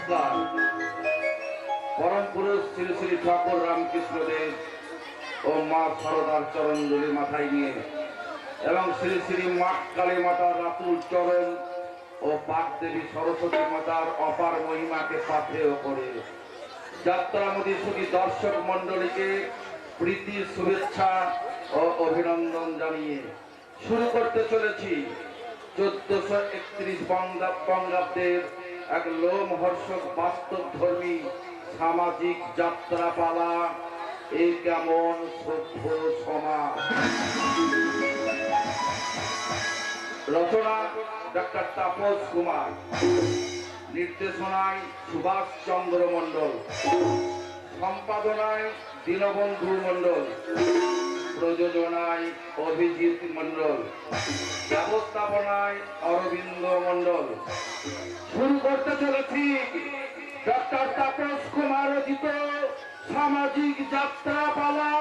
নমস্কার। পরম পুরুষ শ্রী শ্রী ঠাকুর রামকৃষ্ণ দেব ও মা সারদার চরণ ধুলি মাথায় নিয়ে এবং শ্রী শ্রী মা কালী মাতার রাতুল চরণ ও পাক দেবী সরস্বতী মাতার অপার মহিমাকে পাথেয় করে যাত্রামতি সুখী দর্শক মণ্ডলীকে প্রীতি শুভেচ্ছা ও অভিনন্দন জানিয়ে শুরু করতে চলেছি 1431 বঙ্গাব্দের এক লোমহর্ষক বাস্তব ধর্মী সামাজিক যাত্রাপালা এই কেমন সভ্য সমাজ। রচনা ডক্টর তাপস কুমার, নির্দেশনায় সুভাষ চন্দ্র মণ্ডল, সম্পাদনায় দীনবন্ধু মণ্ডল, প্রযোজনায় অভিজিৎ মণ্ডল, ব্যবস্থাপনায় অরবিন্দ মণ্ডল। শুরু করতে চলেছি ডক্টর তাপস কুমার রচিত সামাজিক যাত্রাপালা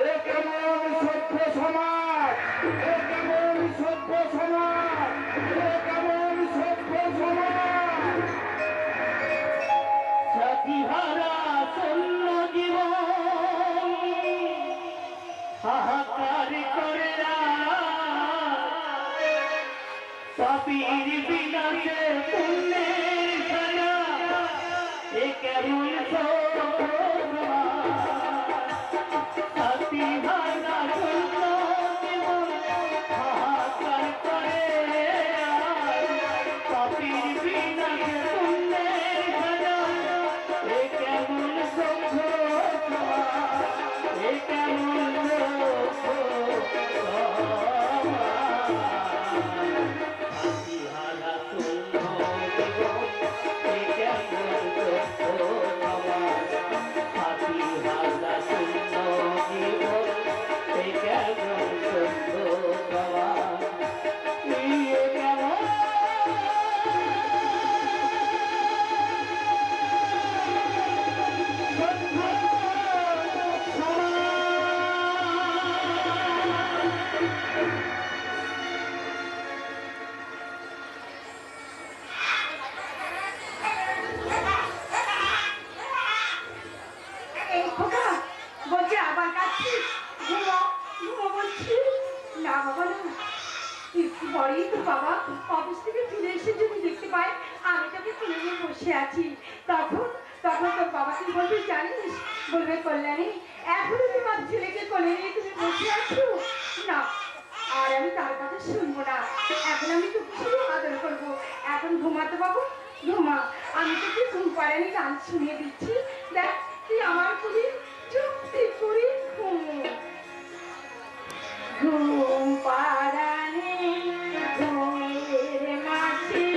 এ কেমন সভ্য সমাজ, এ কেমন সভ্য সমাজ, এ কেমন সভ্য সমাজ। সাথীহারা শূন্য জীবন হাহাকার করে পাপীর বিনাশে পুণ্যের ছায়া এ কেমন সাথীহারা শূন্য জীবন হাহাকার করে পাপীর বিনাশে পুণ্যের ছায়া এ কেমন সভ্য এ কেমন কল্যাণী এখনো তোমার ছেলেকে কোলে নিয়ে তুমি বসে আছো না, আর আমি তার কথা শুনবো না। এখন আমি তোকে শুধু আদর করবো। এখন ঘুমাতে পাবো, ঘুমা। আমি তোকে ঘুম পাড়ানি গান শুনিয়ে দিচ্ছি। দেখ তুই আমার কুড়ি চুক্তি করি ঘুম পাড়ানি ঘুমের মাঝে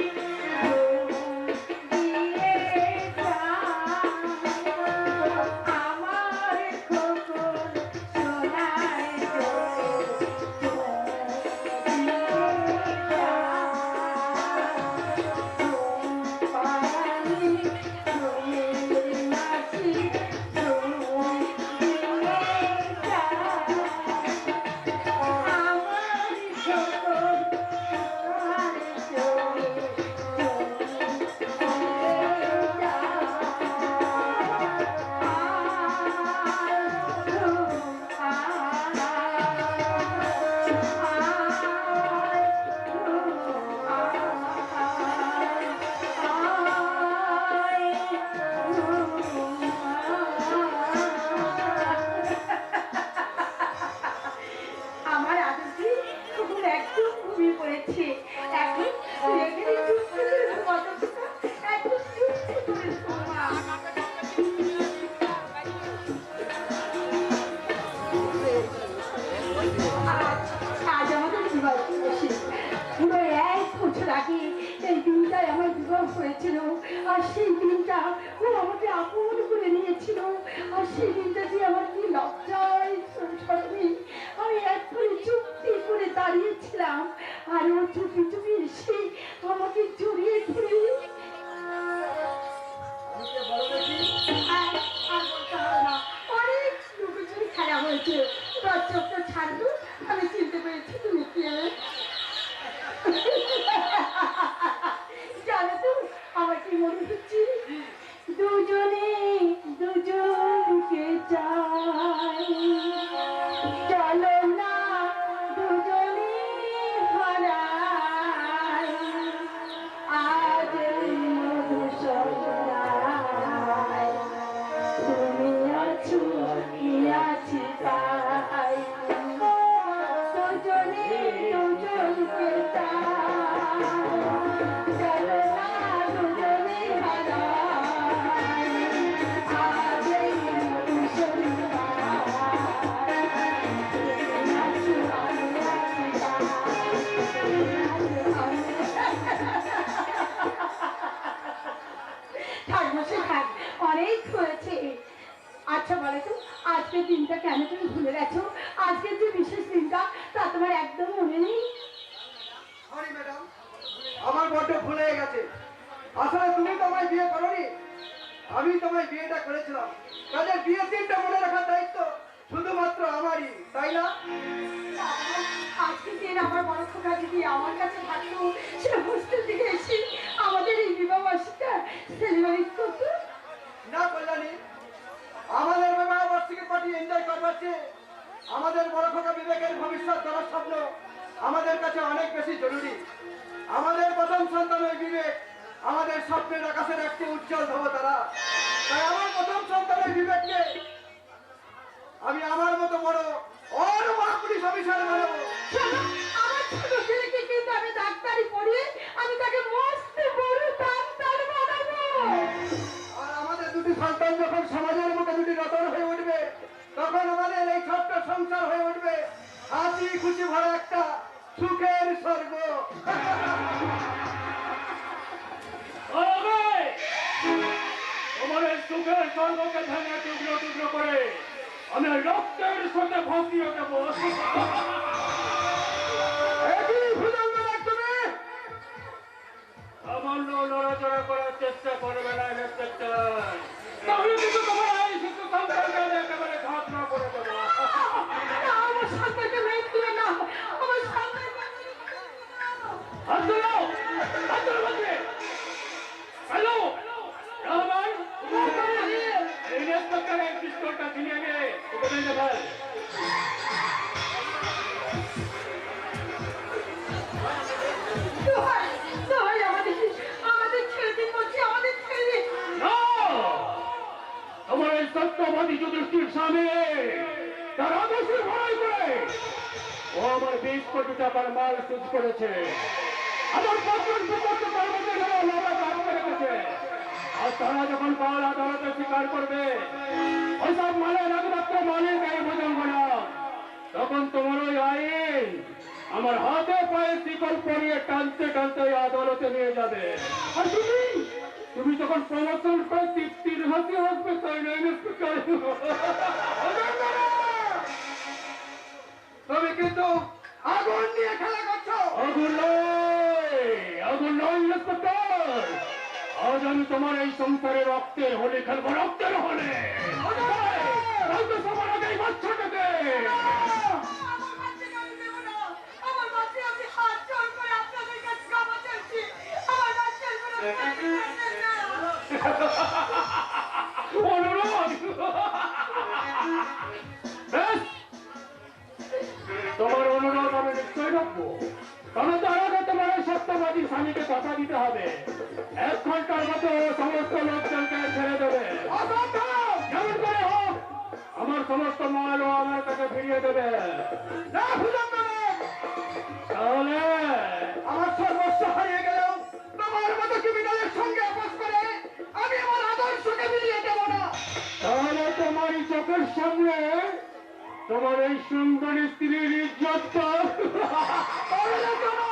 হয়েছিল। আর সেই দিনটা ও আমাকে আপন করে নিয়েছিল। আর সেই দিনটা যে আমার কি লজ্জায় আমি একবারে চুক্তি করে দাঁড়িয়েছিলাম, আর ও চুপি চুপি এসে আমাকে জড়িয়ে ধরে অনেক লুকোচুরি খেলা হয়েছে। চোখটা ছাড়লো, আমি চিনতে পেরেছি তুমি কে। জানো তো আমার কি মনে হচ্ছে আমার বড্ড ভুল হয়ে গেছে। আসলে তুমি তো আমায় বিয়ে করোনি, আমি তোমায় বিয়েটা করেছিলাম। কাজে বিয়ের দিনটা মনে রাখার দায়িত্ব শুধুমাত্র আমারই, তাই না? আজকে দিন আমার বড় খোকা দিদি আমার কাছে থাকতো, সে হোস্টেল থেকে এসে আমাদের এই বিবাহ বার্ষিকটা সেলিব্রেট করতো। না কল্যাণী, আমাদের বিবাহ বার্ষিকী পার্টি এনজয় করবার চেয়ে আমাদের বড় খোকা বিবেকের ভবিষ্যৎ গড়ার স্বপ্ন আমাদের কাছে অনেক বেশি জরুরি। আমাদের প্রথম সন্তানের বিবেক আমাদের স্বপ্নের আকাশের একটি উজ্জ্বল ধ্রুবতারা। তাই আমার প্রথম সন্তানের বিবেককে আমি আমার মতো বড় অর পুলিশ অফিসার বানাবো। শোনো, আমার ছোট ছেলেকে কিন্তু আমি ডাক্তারি পড়িয়ে আমি তাকে মস্ত বড় ডাক্তার বানাবো। আর আমাদের দুটি সন্তান যখন সমাজের মুখে দুটি রতন হয়ে উঠবে, তখন আমাদের এই ছোট্ট সংসার হয়ে উঠবে হাসি খুশি ভরা একটা সুখের স্বর্গ। তোমার এই সুখের স্বর্গকে ভেঙে টুকরো টুকরো করে আমি রক্তের সাথে ভাসিয়ে দেবো। একই ভুজঙ্গনাথ তুমি সামান্য নড়াচড়া করার চেষ্টা করবে না ইন্সপেক্টর, তাহলে কিন্তু তোমার এই শিশু সন্তানকে আমি একেবারে ঘাত না করে দেবো। আমার সন্তানকে মেরে দিও না, আমার সন্তানকে হাত ধরো, হাত ধরো বলছি। হ্যালো রহমান, এই ইন্সপেক্টরের পিস্তলটা ছিনিয়ে নে, ওকে বেঁধে ফেল। দোহাই, দোহাই আমাদের ছেড়ে দিন বলছি, আমাদের ছেড়ে দিন। না! তোমার এই সত্যবাদী যুধিষ্ঠির স্বামী তার আদর্শে ভয় করে ও আমার 20 কোটি টাকার মাল সুদ করেছে, আমার পত্র বিপত্ত কর্মতে গেলে লড়া কাজ করে রেখেছে। আর তারা যখন কাল আদালতে স্বীকার করবে ওইসব মালের একমাত্র মালিক এই ভুজঙ্গনা, তখন তোমার ওই আইন আমার হাতে পায়ে শিকল পরিয়ে টানতে টানতে ওই আদালতে নিয়ে যাবে। আর তুমি তখন প্রমোশন করে তৃপ্তির হাসি আসবে, তাই না ইন্সপেক্টর? তুমি কিন্তু আগুন নিয়ে খেলা করছো। আগুন নয় ইন্সপেক্টর, আজ আমি তোমার এই সংসারে রক্তের হোলি খেলবো, রক্তের হোলি। সবার আগে এই বাচ্চাটাকে আমার বাচ্চাকে আমি দেবো না, আমার বাচ্চা আমি হাত জোড় করে আপনাদের কাছে ক্ষমা চাইছি, আমার বাচ্চার কোনো ক্ষতি করবেন না। অনুরোধ। বেশ, তোমার অনুরোধ আমি নিশ্চয় রাখবো, তবে তার আগে তোমার এই সত্যবাদী স্বামীকে কথা দিতে হবে 1 ঘন্টার মতো সমস্ত লোকজনকে ছেড়ে দেবে। যেমন করে হোক আমার সমস্ত মাল ও আমার কাছে ফিরিয়ে দেবে, না ভুজঙ্গনাথ, তাহলে আমার সর্বস্ব হারিয়ে গেলেও তোমার মতো ক্রিমিনালের সঙ্গে আপোষ করে আমি আমার আদর্শকে মিলিয়ে দেব না। তাহলে তোমার এই চোখের সামনে তোমার এই সুন্দরী স্ত্রীর ইজ্জতটা তাহলে তোমার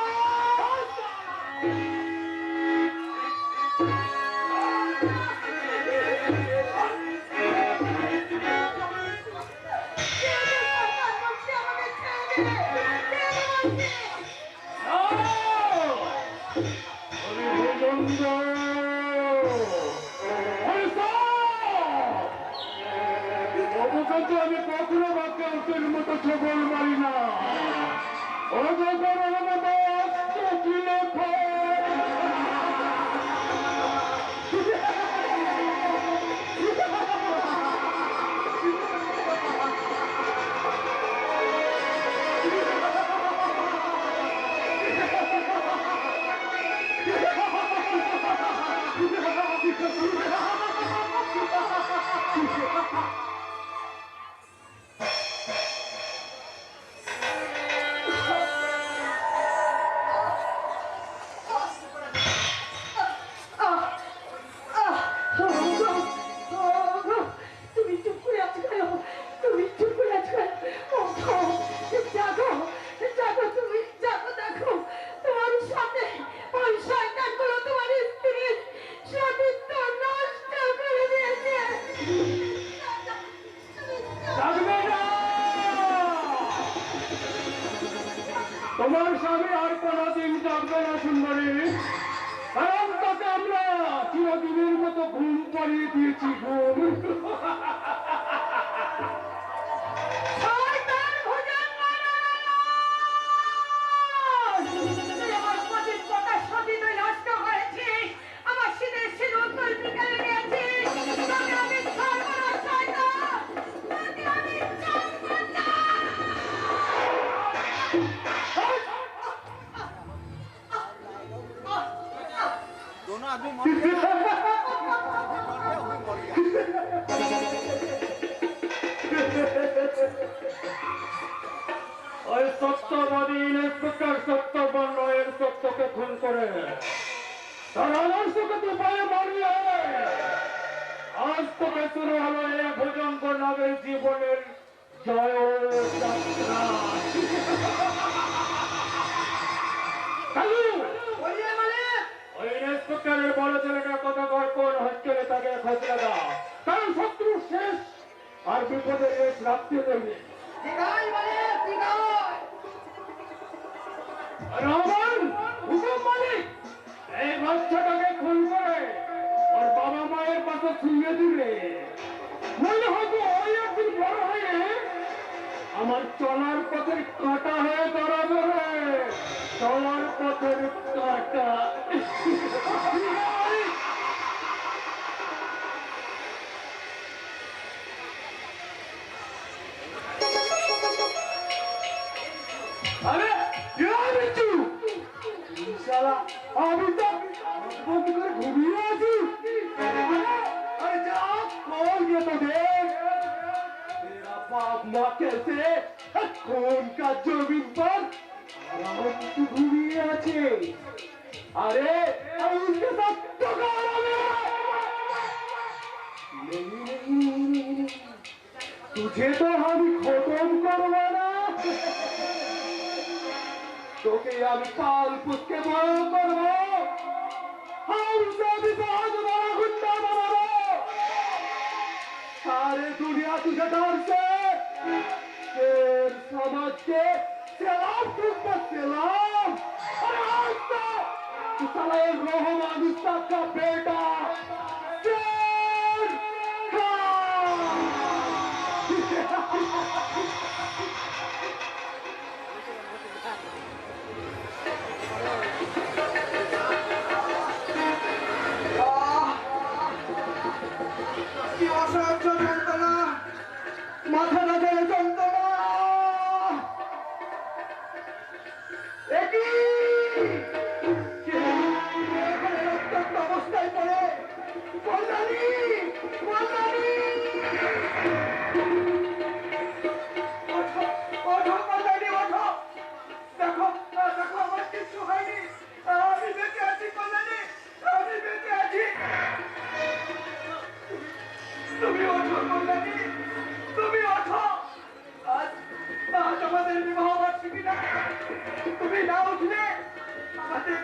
আমি কখনো বাক্যে ওদের মতো ছবল মারি না, ও যখন আমাদের কি লেখা তুমি চুপ করে আছো কেন? তুমি চুপ করে আছো কেন? ওঠো, জাগো, জাগো, তুমি জাগো, দেখো তোমার সামনে ওই শয়তানগুলো তোমার স্ত্রীর সতীত্ব নষ্ট করে দিয়েছে। থাকবে না। তোমার স্বামী আর কোনদিন যাবে না সুন্দরী। পাড়িয়ে দিয়েছি ঘুম। শয়তান ভোজন তুই আমার পতির কথা সতী তুই নষ্ট করেছিস, আমার শীতের সিঁদুর তুই বিকেলে নিয়েছিস, তোকে আমি ছাড়ব না শয়তান, তোকে আমি ছাড়ব না। दोनों आदमी मर गए ওই সত্যবাদী ইন্সপেক্টর সত্যবর্ণ এর সত্যকে খুন করে তার আদর্শকে তো পায়ে মারিয়ে আজ থেকে শুরু হলো এই ভোজন নামের জীবনের জয় যাত্রা। কালু, बोलिए मालिक ওই ইন্সপেক্টরের বড় ছেলেটার কথা কর, কোন হোস্টেলে তাকে খোঁজলে দাও, কারণ শত্রু শেষ আর বিপদের রেশ রাখতে দেবে। दिखाई मालिक दिखाई রহমান, হুকুম মালিক, এই বাচ্চাটাকে খুন করে ওর বাবা মায়ের পাশে শুয়ে দিলে নইলে হয়তো ওই একদিন বড় হয়ে আমার চলার পথের কাঁটা হয়ে দাঁড়াবে রে, চলার পথের কাঁটা। আরে বিচ্ছু, শালা আমি তো বন্ধ করে ঘুমিয়ে আছি। আরে যা কল গিয়ে তো দেখ तेरा बाप माँ कैसे खून का जमीन पर आराम से घूमिए आछे। अरे अब उसके साथ टकरा नहीं, तुझे तो हम खत्म करवाना, তোকে আমি পাল পুষকে বড় করবো, हमसे भी बहुत बड़ा गुंडा बनाबो, सारे दुनिया तुझे डर से शेर समझ के सलाम तुझको सलाम। अरे आज तो तू साला ये रहमान उस्ताद का बेटा शेर खान। কি অসহ্য যন্ত্রণা, মাথা ব্যথার যন্ত্রণা। একই এখানে রক্তাক্ত অবস্থায় পড়ে কল্যাণী কল্যাণী ওঠো ওঠো কল্যাণী ওঠো, দেখো দেখো আমার কিছু হয়নি, আমি বেঁচে আছি কল্যাণী, আমি বেঁচে আছি। তুমি ওঠো কল্যাণী, তুমি ওঠো, আজ আজ আমাদের বিবাহ বার্ষিকী না, তুমি না উঠলে আমাদের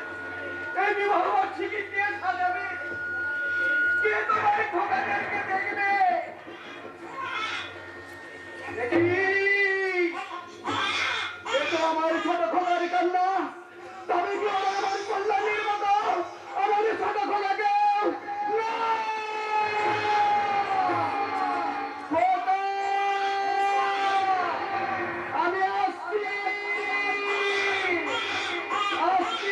এই বিবাহ বার্ষিকী কে সাজাবে, কে তোমার খোকাদেরকে দেখবে? দেখি এ তো আমার ছোট খোকার কান্না, তবে কি ওরা আমার কল্যাণীর মতো আমাদের ছোট খোকাকে না আমি আসছি আসছি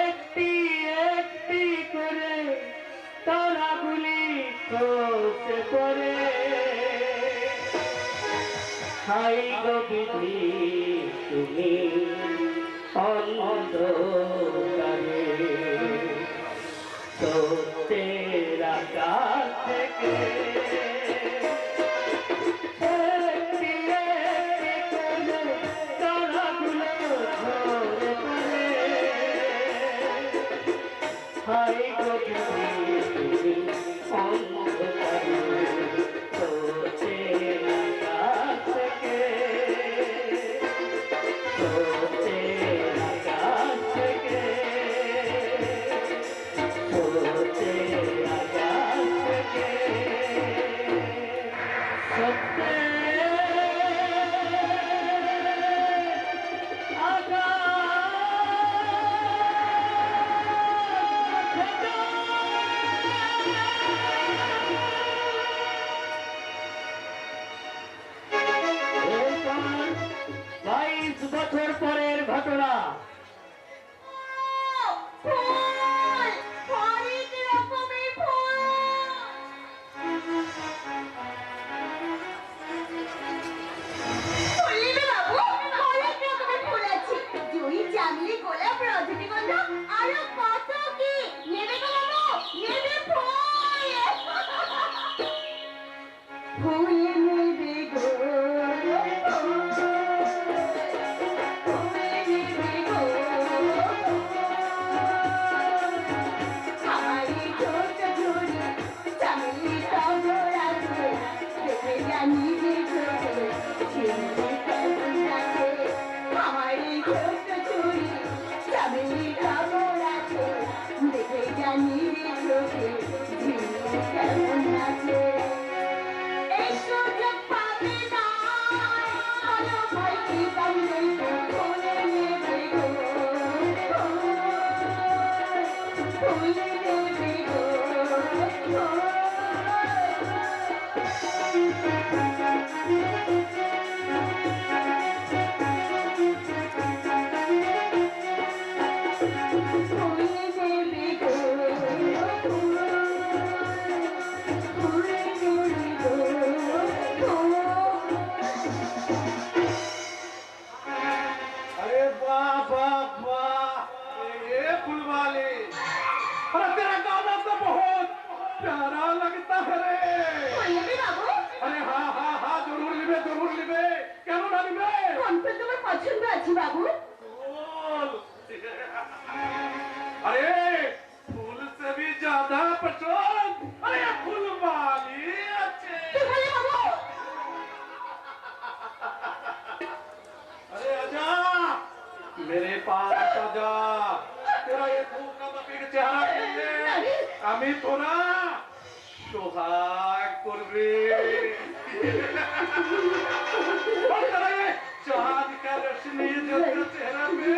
একটি একটি করে তারাগুলি খসে পড়ে, হাই গো বিধি তুমি অন্ধকারে, সত্যের আকাশ থেকে একটি একটি করে তারাগুলো ঝরে পড়ে, হাই গো বিধি তুমি অন্ধকারে, সত্যের আকাশ থেকে, সত্যের আকাশ থেকে, সত্যের আকাশ থেকে ফুল নেবে গো ফুল নেবে গো আমার ছোট ঝুড়ি চামেলি টগর আছে দেখে জানি যে চোখে ঝিমঝিম কেমন লাগে আমার ছোট ঝুড়ি চামেলি টগর আছে দেখে জানি যে চোখে ঝিমঝিম কেমন লাগে এই সুযোগ পাবে না কোনো ভয় কি কামড়ে ফুল নেবে গো ফুল নেবে গো ফুল নেবে গো ফুল নেবে গো अरे वाह वाह वाह ये फुलवाले अरे तेरा गाना तो बहुत प्यारा लगता है रे পল্লবী বাবু अरे हाँ हाँ हाँ जरूर लिबे क्यों ना लिबे কোনটা তোমার পছন্দ আছে বাবু फूल अरे फूल से भी ज्यादा पसंद अरे ये फुलवाली अच्छे কি বলে বাবু अरे आजा मेरे पास आजा तेरा ये फूल का बपीक चेहरा के আমি তোরা সোহাগ করবে और तेरा ये चांद का रोशनी जो तेरे चेहरा पे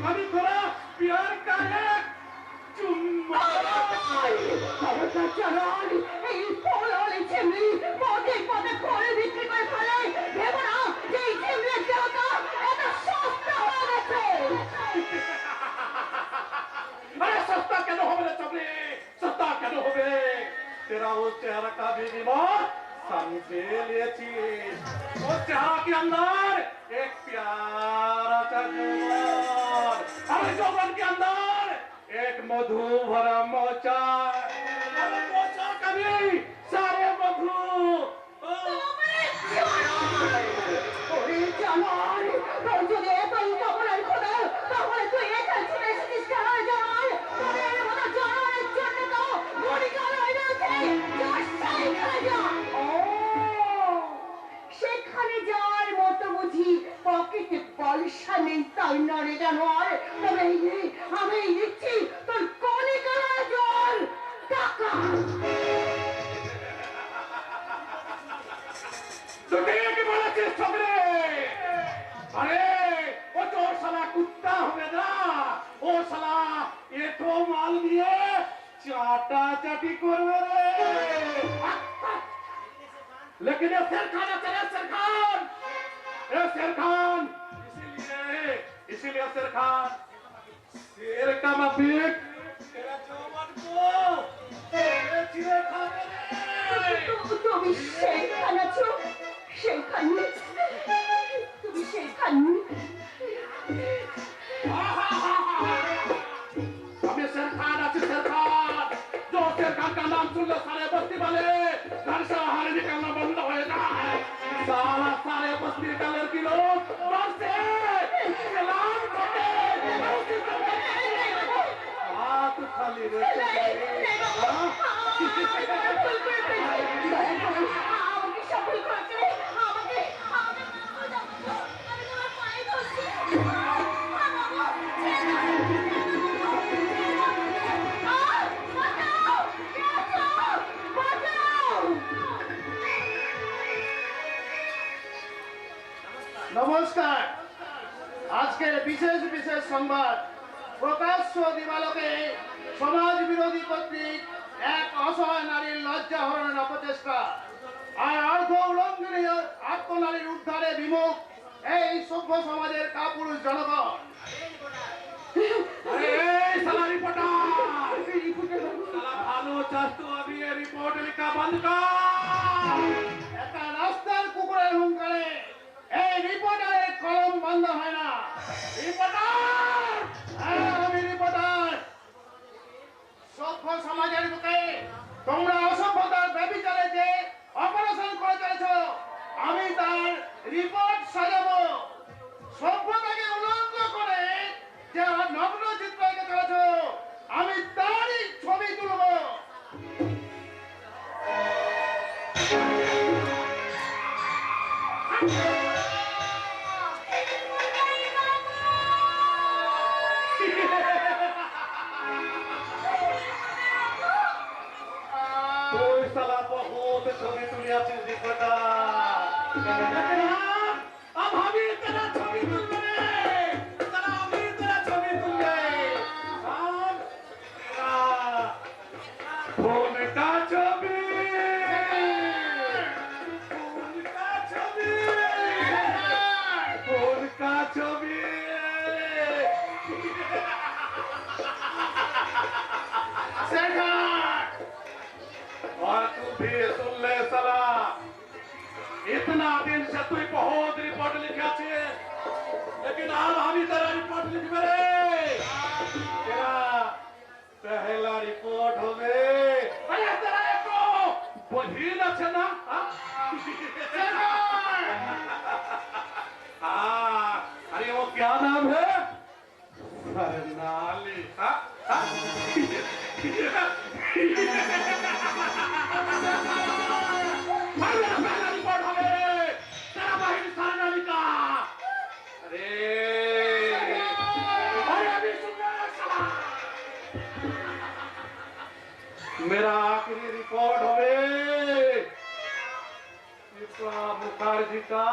আমি তোরা प्यार का एक चुम्मा খবরদার চলন এই ফুল হলে চিমনি পদে পদে করে বিক্রি করে ফেলে ভেবো না যে এই চিমনির দেহটা এত সস্তা হয়ে গেছে अरे सस्ता क्या होबे रे चबले सस्ता क्या होबे तेरा वो चेहरा का भी बीमार समझे लेची वो चेहरा के अंदर एक प्यारा सा जुबान और जुबान के अंदर एक मधु भरा मोचा और मोचा कभी सारे मधु ওরে জামাল তোর যদি এতই কবরের খোদা তাহলে তুই এখানে চলে এসেছিস কেন জামাল তোর এর মতো জানোয়ারের জন্য তো ঘড়ি কাল হয়ে গেছে সেখানে যা ও সেখানে যাওয়ার মতো বুঝি পকেটে পয়সা নেই তাই না রে জানোয়ার তবে আমি দিচ্ছি তোর কনে কালা জল টাকা तो ठीक बोला चीज छोकरे अरे वो तो साला कुत्ता होगा ना वो साला ये तो माल दिए चाटा चाटी करवे रे लेकिन ये शेर खान चले शेर खान ये शेर खान इसीलिए शेर खान शेर का मफिक तेरा जवान को तेरे चिरे खाने रे তুমি সেইখানে আছো সেইখানে তুমি সেইখানে हमें शेर खान अच्छे शेर खान जो शेर खान का नाम सुन लो सारे बस्ती वाले घर से बाहर निकलना बंद हो जाए सारा सारे बस्ती का लड़की लोग घर से सलाम करते हाथ खाली रे আমাকে সফল করেছে আমাকে আমাকে আমি তোমার পায়ে ধরছি নমস্কার আজকের বিশেষ সংবাদ প্রকাশ্য দিবালোকে সমাজ বিরোধী কর্তৃক এক অসহায় নারীর লজ্জা হরণের অপচেষ্টা আর অর্ধ উলঙ্ঘনী আত্মনারীর উদ্ধারে বিমুখ এই সভ্য সমাজের কাপুরুষ জনগণ। अरे साला रिपोर्टर साला भालो चास तो अभी ये रिपोर्ट लिखा बंद कर একটা রাস্তার কুকুরের হুঙ্কারে এই রিপোর্টারের কলম বন্ধ হয় না। রিপোর্টার, হ্যাঁ আমি রিপোর্টার। সভ্য সমাজের বুকে তোমরা অসভ্যতার ব্যভিচারে যে অপারেশন করেছ রিপোর্ট সাজাবো। সভ্যতাকে উলঙ্গ করে যে নগ্ন চিত্র এঁকে চলেছ, আমি তারই ছবি তুলবো। তুই শালা বহুত ছবি তুলিয়াছিস দীপটা। ভাবি তারা ছবি তুলবে রে, তারা আমি তারা ছবি তুলবে। কোনটা ছবি? কোনটা ছবি? और तू भी सुन ले साला, इतना दिन से तू बहुत रिपोर्ट लिखा छे, लेकिन अब हम तेरा रिपोर्ट लिख रे। तेरा पहला रिपोर्ट होवे। अरे तेरा एको बहिन আছে না? हाँ, अरे वो क्या नाम है? सरनाली। हाँ? हाँ? पहला रिपोर्ट हमें तेरा बहिन सरनाली का। अरे अरे अभी सुन रहा साला। मेरा आखिरी रिपोर्ट होवे विप्लव मुखर्जी का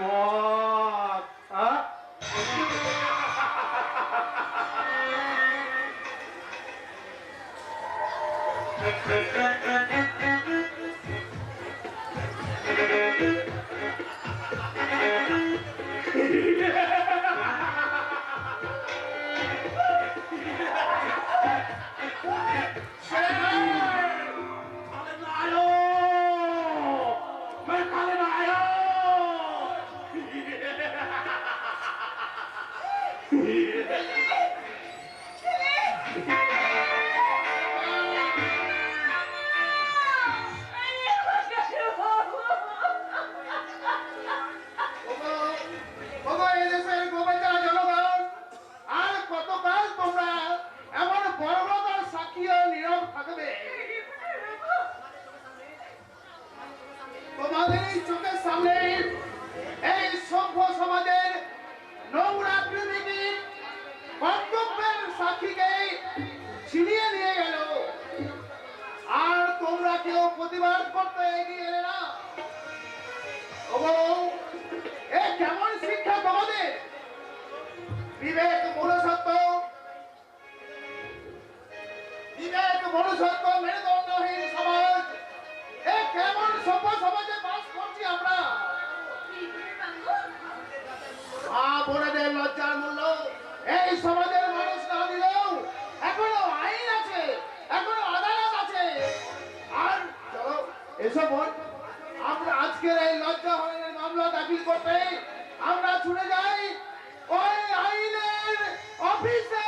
मौत। हाँ? তোমাদের এই চোখের সামনে এই সভ্য সমাজের নোংরা প্রকৃতি কর্তব্যের সাক্ষীকে ছিনিয়ে নিয়ে গেল, আর তোমরা কেউ প্রতিবাদ করতে এগিয়ে এলে না। এ কেমন শিক্ষা তোমাদের? বিবেক মনুষ্যত্ব মেরুদণ্ডহীন সমাজ, এ কেমন সভ্য সমাজে বাস করছি আমরা? মা বোনেদের লজ্জার মূল্য এই সমাজের মানুষ না দিলেও এখনো আইন আছে, এখনো আদালত আছে। আর চলো এসব বোন, আমরা আজকের এই লজ্জা হরণের মামলা দাখিল করতে আমরা ছুটে যাই ওই আইনের অফিসে।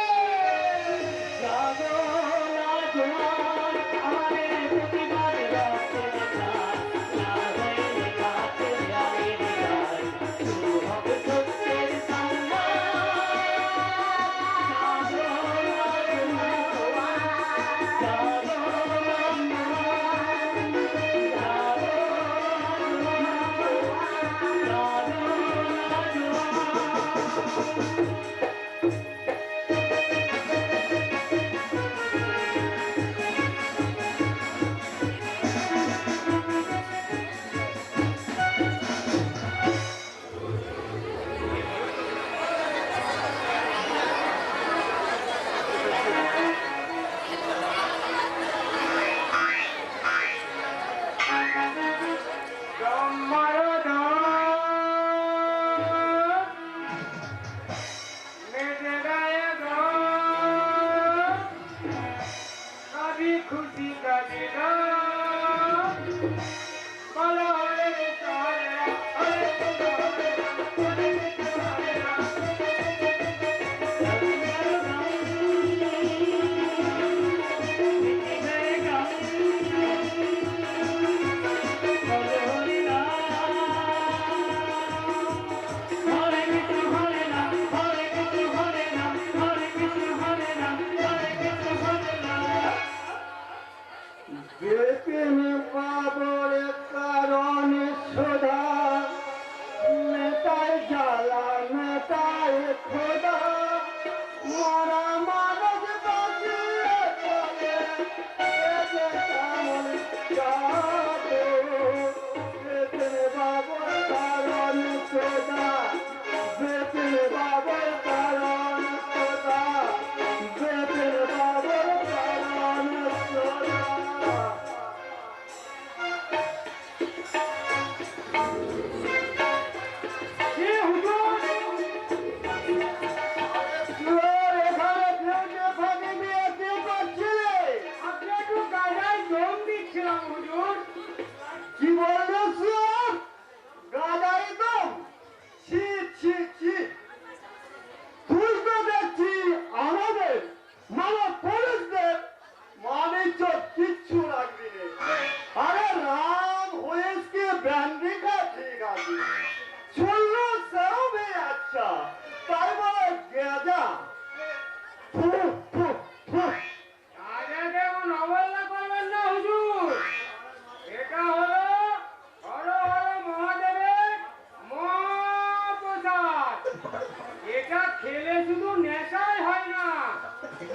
বিপিন বাবর কারণে সদা মেটাই জ্বালা মেটাই খোদা মরা মানব বাঁচিয়ে চলে এ যে কেমন জাদু বিপিন বাবর কারণে সদা বিপিন বাবর কারণে সদা বিপিন বাবর কারণে সদা কি বলছিস গাদাই দম ছি ছি ছি তুই তো দেখছি আমাদের মামা পুলিশদের মানিজ্য কিচ্ছু রাখবি রে আরে রাম হয়েছে ব্যান্ডিকা ঠিক আছে চললো সেও ভি আচ্ছা তাই বলে গেজা ফু ফু ফু রাজাকে অবহেলা করবেন না হুজুর। এটা হলো হর হর মহাদেবের মহাপ্রসাদ। এটা খেলে শুধু নেশাই হয় না,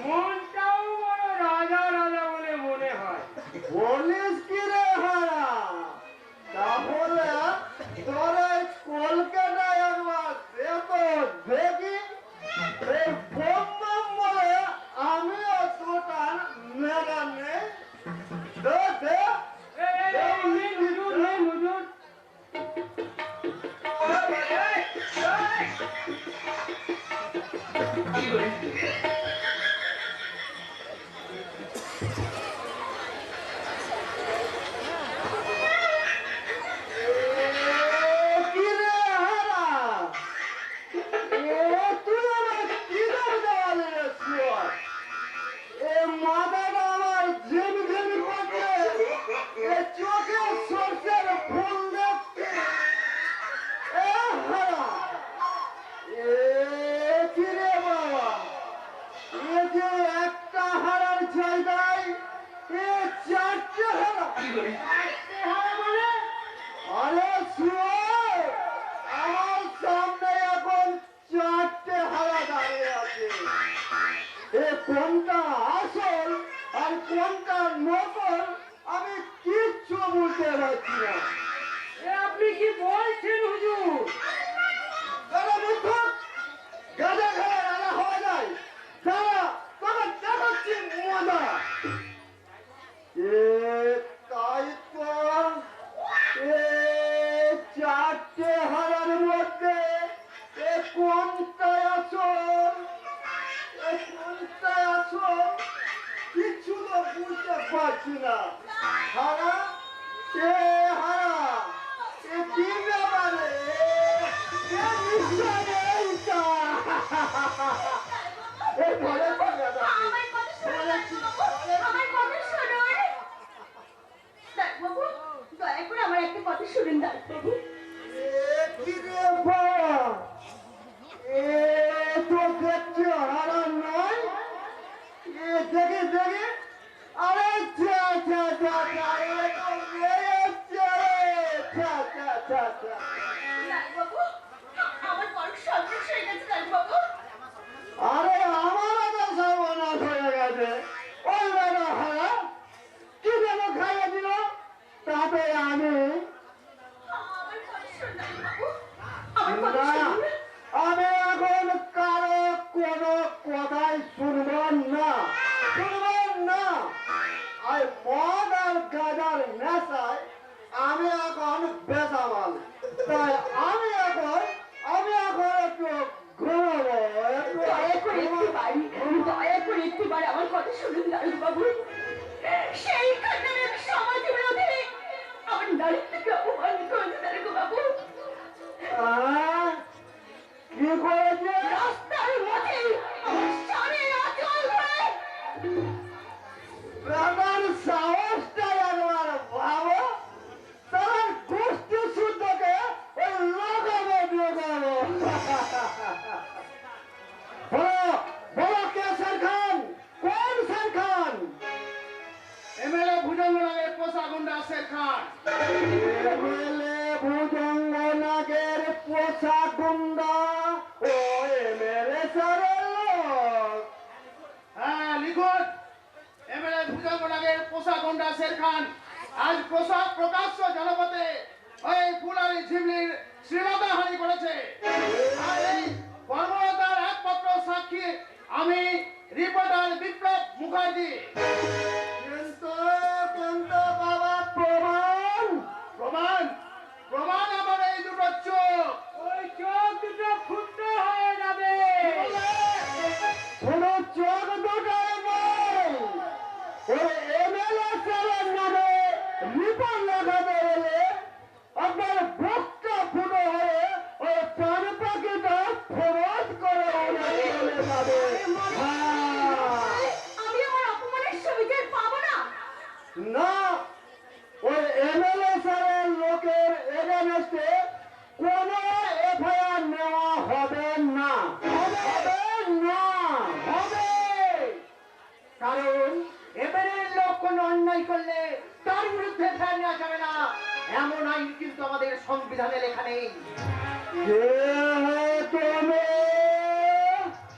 মনটাও বড় রাজা রাজা বলে মনে হয়। বলিস কি রে হারা তাহলে তোরা কলকাতায় একবার দেখো দেখি এই বোম বলে আমিও তোটার মেলা নেই দে দে নেই হুজুর, নেই হুজুর। কি রে হারা তুই আমার কি দাম দেওয়ালি রে শুয়ার এ মাথাটা আমার ঝিমি ঝিমি করছে এ চোখে সরষের ফুল দেখছে এ হারা এ কি রে বাবা এ যে একটা হারার জায়গায় এ চারটে হারা চারটে হারা মানে? আরে শুয়ার আমার সামনে এখন চারটে হারা দাঁড়িয়ে আছে এ কোনটা আসল আর কোনটা নকল আমি কিচ্ছু বুঝতে পারছি না এ আপনি কি বলছেন হুজুর? দাদা বুদ্ধ গাজা খেলা রাজা হওয়া যায় দাদা তোকে দেখাচ্ছি মজা এ তাই তো এ চারটে হারার মধ্যে এ কোনটায় আসল এ কোনটায় আসল কিছু তো বুঝতে পারছি না হারা এ হারা এ কি ব্যাপারে এ নিশ্চয় এইটা এ বলে কি দাদা আমার কথা শুনুন দাদুবাবু, আমার কথা শুনুন। দাদুবাবু, দয়া করে আমার একটা কথা শুনুন দাদুবাবু। কি রে বাবা এ তো দেখছি হারা নয় এ দেখে দেখে আরে চা চা চা চা এ তো মেরেছে চা চা চা চা দাদুবাবু, আমার বড় সন্দেশ হয়ে গেছে দাদুবাবু। আরে আমারও তো সর্বনাশ হয়ে গেছে ওই বেটা হারা কি যেন খাইয়ে দিল তাতে আমি আমার কথা শুনুন দাদুবাবু, আমার কথা না শুনুন। আমি এখন কারো কোনো কথাই শুনব না আর মদ আর গাজার নেশায় আমি এখন বেসামাল তাই আমি এখন একটু ঘুমাবো দয়া করে একটিবার আমার কথা শুনুন দাদুবাবু। সেই কারণে আমি সমাজ বিরোধী আমার নারীত্বকে অপমানিত হয়েছে দাদুবাবু। কি করেছে রাস্তার মধ্যে আমার স্বামীর আঁচল ধরে বেটার সাহসটা একবার ভাবো তার গোষ্ঠী শুদ্ধকে ওই লাগাবো ঢোকাবো বলো কে স্যার খান কোন স্যার খান এমএলএ ভুজঙ্গনাগের পোষা গুন্ডা শের খান। এমএলএ ভুজঙ্গনাগের পোষা গুন্ডা ও এমএলএ স্যারের লোক। হ্যাঁ লিখুন, এমএলএ ভুজঙ্গনাগের পোষা গুন্ডা শের খান আজ প্রকাশ্য জনপথে ওই ফুলারি ঝিমলির শ্রীলতাহানি করেছে। আর এই বর্বরতার একমাত্র সাক্ষী আমি রিপোর্টার বিপ্লব মুখার্জি। কিন্তু বাবা প্রমাণ প্রমাণ প্রমাণ আমার এই দুটো চোখ। ওই চোখ দুটো ক্ষুদ্র হয়ে যাবে। কোনো চোখ দুটাই নেই। ওই এমএলএ স্যারের নামে রিপোর্ট লেখাতে হলে আপনার বুকটা ফুটো হয়ে ওই প্রাণ পাখিটা ফরজ করে ওনাকে চলে যাবে। হ্যাঁ। আমি আমার অপমানের সুবিচার পাবো না। না, ওই এমএলএ স্যারের লোকের এগেনস্টে কোনো এফআইআর নেওয়া হবে না। হবে না, হবে। কারণ এমএলএ লোক কোনো অন্যায় করলে তার বিরুদ্ধে এফআইআর নেওয়া যাবে না, এমন আইন কিন্তু আমাদের সংবিধানে লেখা নেই।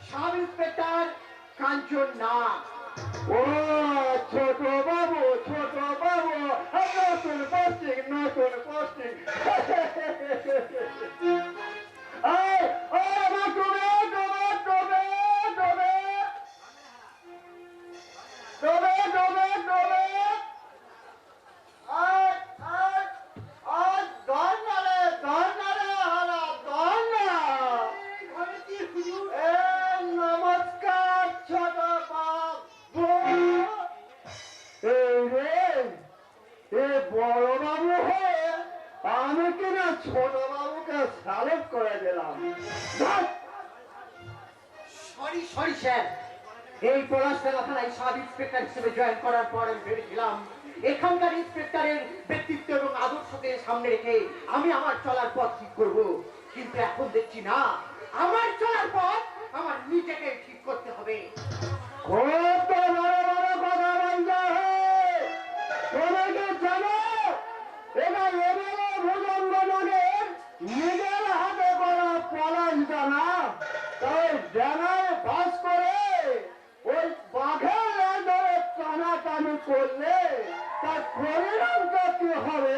সাব ইন্সপেক্টর কাঞ্চন নাগ। ও ছোট বাবু, ছোট বাবু, নতুন পোস্টিং, নতুন পোস্টিং। নমস্কার ছোট বাবু। এই রে, এ বড় বাবু হয়ে আমি কিনা ছোট বাবুকে স্যালুট করে দিলাম। সরি সরি স্যার, এই পলাশডাঙ্গা থানায় সাব ইন্সপেক্টর হিসেবে জয়েন করার পর আমি ভেবেছিলাম এখানকার ইন্সপেক্টরের ব্যক্তিত্ব এবং আদর্শকে সামনে রেখে আমি আমার চলার পথ ঠিক করব, কিন্তু এখন দেখছি না, আমার চলার পথ আমার নিজেকে ঠিক করতে হবে। কত বড় বড় কথা বলতে হয়। তুমি কি জানো এটা এমএলএ ভুজঙ্গনাগের নিজের হাতে করা পলাশ ডানা? তাই ডানায় বাস করে ওই বাঘের লেজ ধরে টানাটানি করলে তার পরিণামটা কি হবে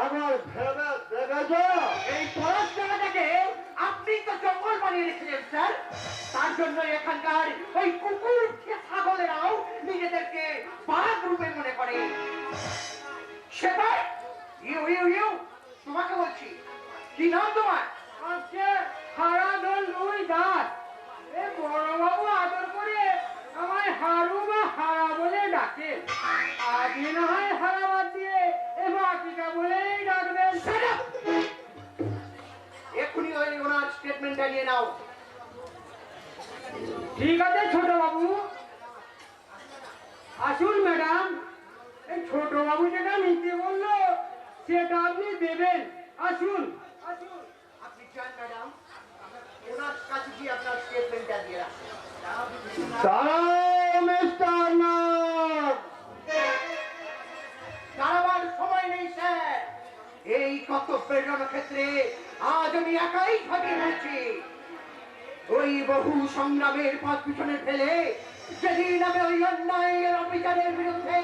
একবার ভেবে দেখেছো? এই পলাশডাঙ্গাটাকে আপনি তো জঙ্গল বানিয়ে রেখেছেন স্যার, তার জন্য এখানকার ওই কুকুর ছাগলেরাও নিজেদেরকে বাঘ রূপে মনে করে। সেবার ইউ ইউ ইউ তোমাকে বলছি, কি নাম তোমার? হারাধন লুই দাস। এ বড় বাবু আদর করে আমায় হারু বা হারা বলে ডাকে। আগে না হয় হারাবাদ দিয়ে এ বাকিটা বলেই ডাকবেন। এক্ষুনি ওই ওনার স্টেটমেন্টটা নিয়ে নাও। ঠিক আছে ছোট বাবু, আসুন ম্যাডাম। এই ছোট বাবু যেটা নিতে বললো সেটা আপনি দেবেন। আসুন আসুন। আপনি যান ম্যাডাম, ওনার কাছে গিয়ে আপনার স্টেটমেন্টটা দিয়ে রাখুন। দাঁড়াও মিস্টার নাগ। দাঁড়াবার সময় নেই স্যার, এই কর্তব্যের রণক্ষেত্রে আজ আমি একাই ঝাঁপিয়ে পড়ছি। ওই বহু সংগ্রামের পথ পিছনে ফেলে যেদিন আমি ওই অন্যায়ের অবিচারের বিরুদ্ধে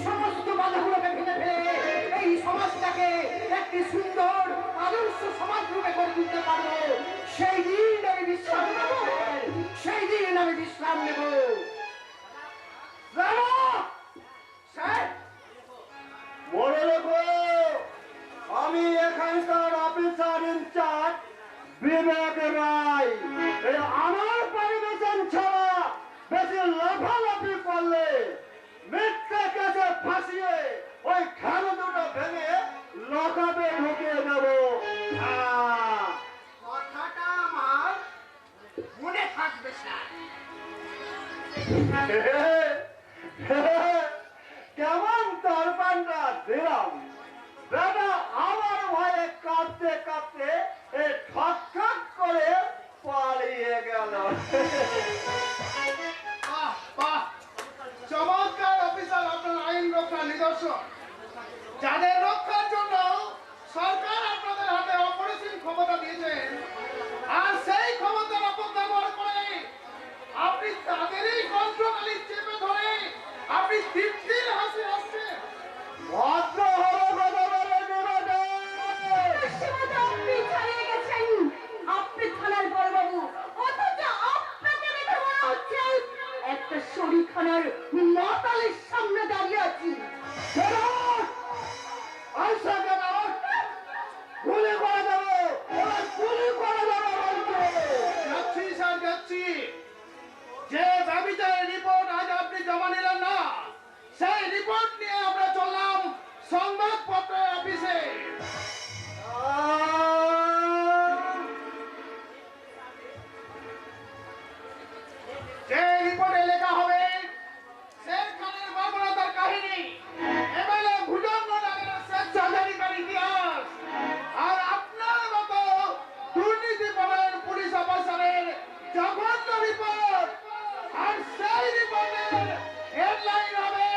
সমস্ত বাধাগুলোকে ভেঙে ফেলে এই সমাজটাকে একটি সুন্দর আদর্শ সমাজ রূপে করে তুলতে পারবো, সেই দিন আমি বিশ্রাম নেব, সেই দিন আমি বিশ্রাম নেব। স্যার মনে রেখো, আমি এখানকার অফিসার ইনচার্জ বিবেক রায়। এই আমার পারমিশন ছাড়া বেশি লাফালাফি করলে মিথ্যে কেসে ফাঁসিয়ে ওই খেল দুটো ভেঙে লকাপে ঢুকিয়ে দেবো। কথাটা আমার মনে থাকবে স্যার। কেমন তরপানটা দিলাম বেটা, আমার ভয়ে কাঁপতে কাঁপতে ঠক ঠক করে পালিয়ে গেল। বাহ বাহ, চমৎকার অফিসার, আপনার আইনগত প্রকার নিদর্শন, যাদের রক্ষার জন্য সরকার আপনাদের হাতে অপরিসীম ক্ষমতা দিয়েছেন, আর সেই ক্ষমতার অপব্যবহার করে আপনি তাদেরই কণ্ঠকালি চেপে ধরে আপনি তৃপ্তির হাসি হাসছেন। ভদ্র হলো গণমানের বিরোধে। সীমাটা আপনি ছাড়িয়ে গেছেন। আপনি থানার বড়বাবু, অথচ আপনাকে দেখে মনে হচ্ছে একটা শরীরখানার মাতালের সামনে দাঁড়িয়ে আছি। আইসা কেন? গুলি করে দেবো, ওরা গুলি করে দেবো বলছে। যাচ্ছি স্যার, যাচ্ছি। যে দাবিতে রিপোর্ট আজ আপনি জমা নিলেন না, সেই রিপোর্ট নিয়ে আমরা চললাম সংবাদপত্রের অফিসে। যে রিপোর্টে লেখা হবে শেখ খানের মামলার কাহিনী, এমএলএ ভুজঙ্গ নাগের স্বেচ্ছাচারিতার ইতিহাস, আর আপনার মতো দুর্নীতিপরায়ণ পুলিশ অফিসারের জঘন্য রিপোর্ট। আর সেই রিপোর্টের হেডলাইন হবে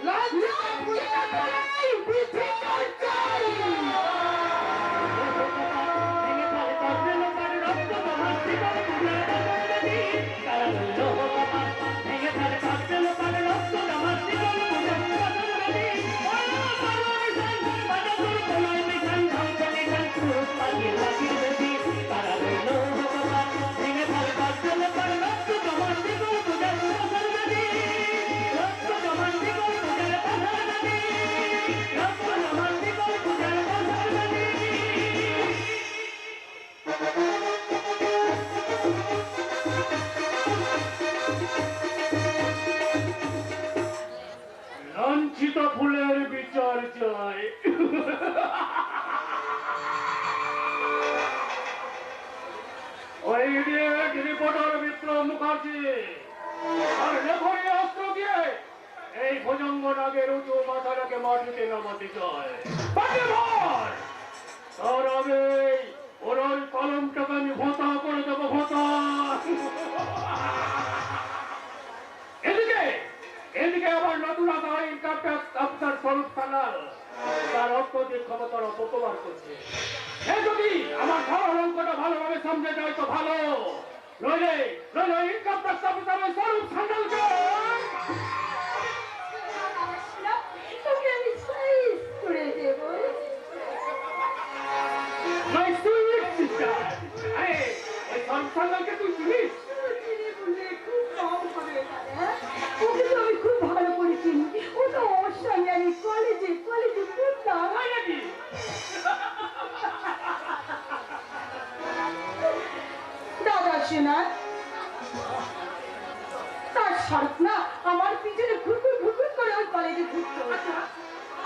লাঞ্ছিত লাঞ্ছিত ফুলের বিচার চাই। ওই ইডিয়েট রিপোর্টার বিক্রম মুখার্জি আর লেখনী অস্ত্র দিয়ে এই ভুজঙ্গ নাগের উঁচু মাথাটাকে মাটিতে নামাতে চায়। বাকি ভর! তার আগে ওর ওই কলমটাকে আমি ভোতা করে দেবো, ভোতা। এদিকে এদিকে আবার নতুন আধার ইনকাম ট্যাক্স অফিসার স্বরূপ সান্যাল তার অত্যধিক ক্ষমতার অপব্যবহার করছে। সে যদি আমার সরল অঙ্কটা ভালোভাবে সমঝে যায় তো ভালো, নইলে নইলে ইনকাম ট্যাক্স অফিসার ওই স্বরূপ সান্যালকে তোকে আমি সাইজ করে দেবো। My sweet sister. আরে ওই স্বরূপ সান্যালকে তুই চিনিস? চিনি বললে খুব কম হবে এখানে, হ্যাঁ? ওকে তো আমি খুব ভালো করে চিনি। ও তো ওর সঙ্গে আমি কলেজে পড়তাম। হয় নাকি? দাদা শোনা, তার শরৎ না আমার পিছনে ঘুরঘুর ঘুরঘুর করে ওই কলেজে ঘুরতো।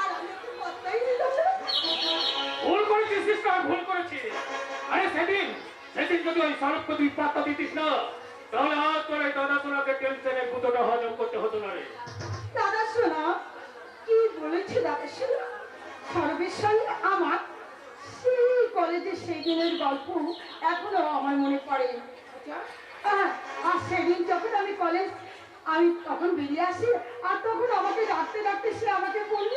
আর আমি তো কথাই দিতাম না। ভুল করেছিস সিস্টার, ভুল করেছিস। আরে সেদিন সেদিন যদি ওই স্বরূপকে তুই পাত্তা দিতিস না, তাহলে আজ তোর এই দাদা সোনাকে টেনশনের গুঁতোটা হজম করতে হতো না রে। দাদা শোনা কি বলেছে? দাদা শোনা, সরবের সঙ্গে আমার সেই কলেজে সেই দিনের গল্প এখনো আমার মনে পড়ে। আর সেদিন যখন আমি তখন বেরিয়ে আসি, আর তখন আমাকে ডাকতে ডাকতে সে আমাকে বলল,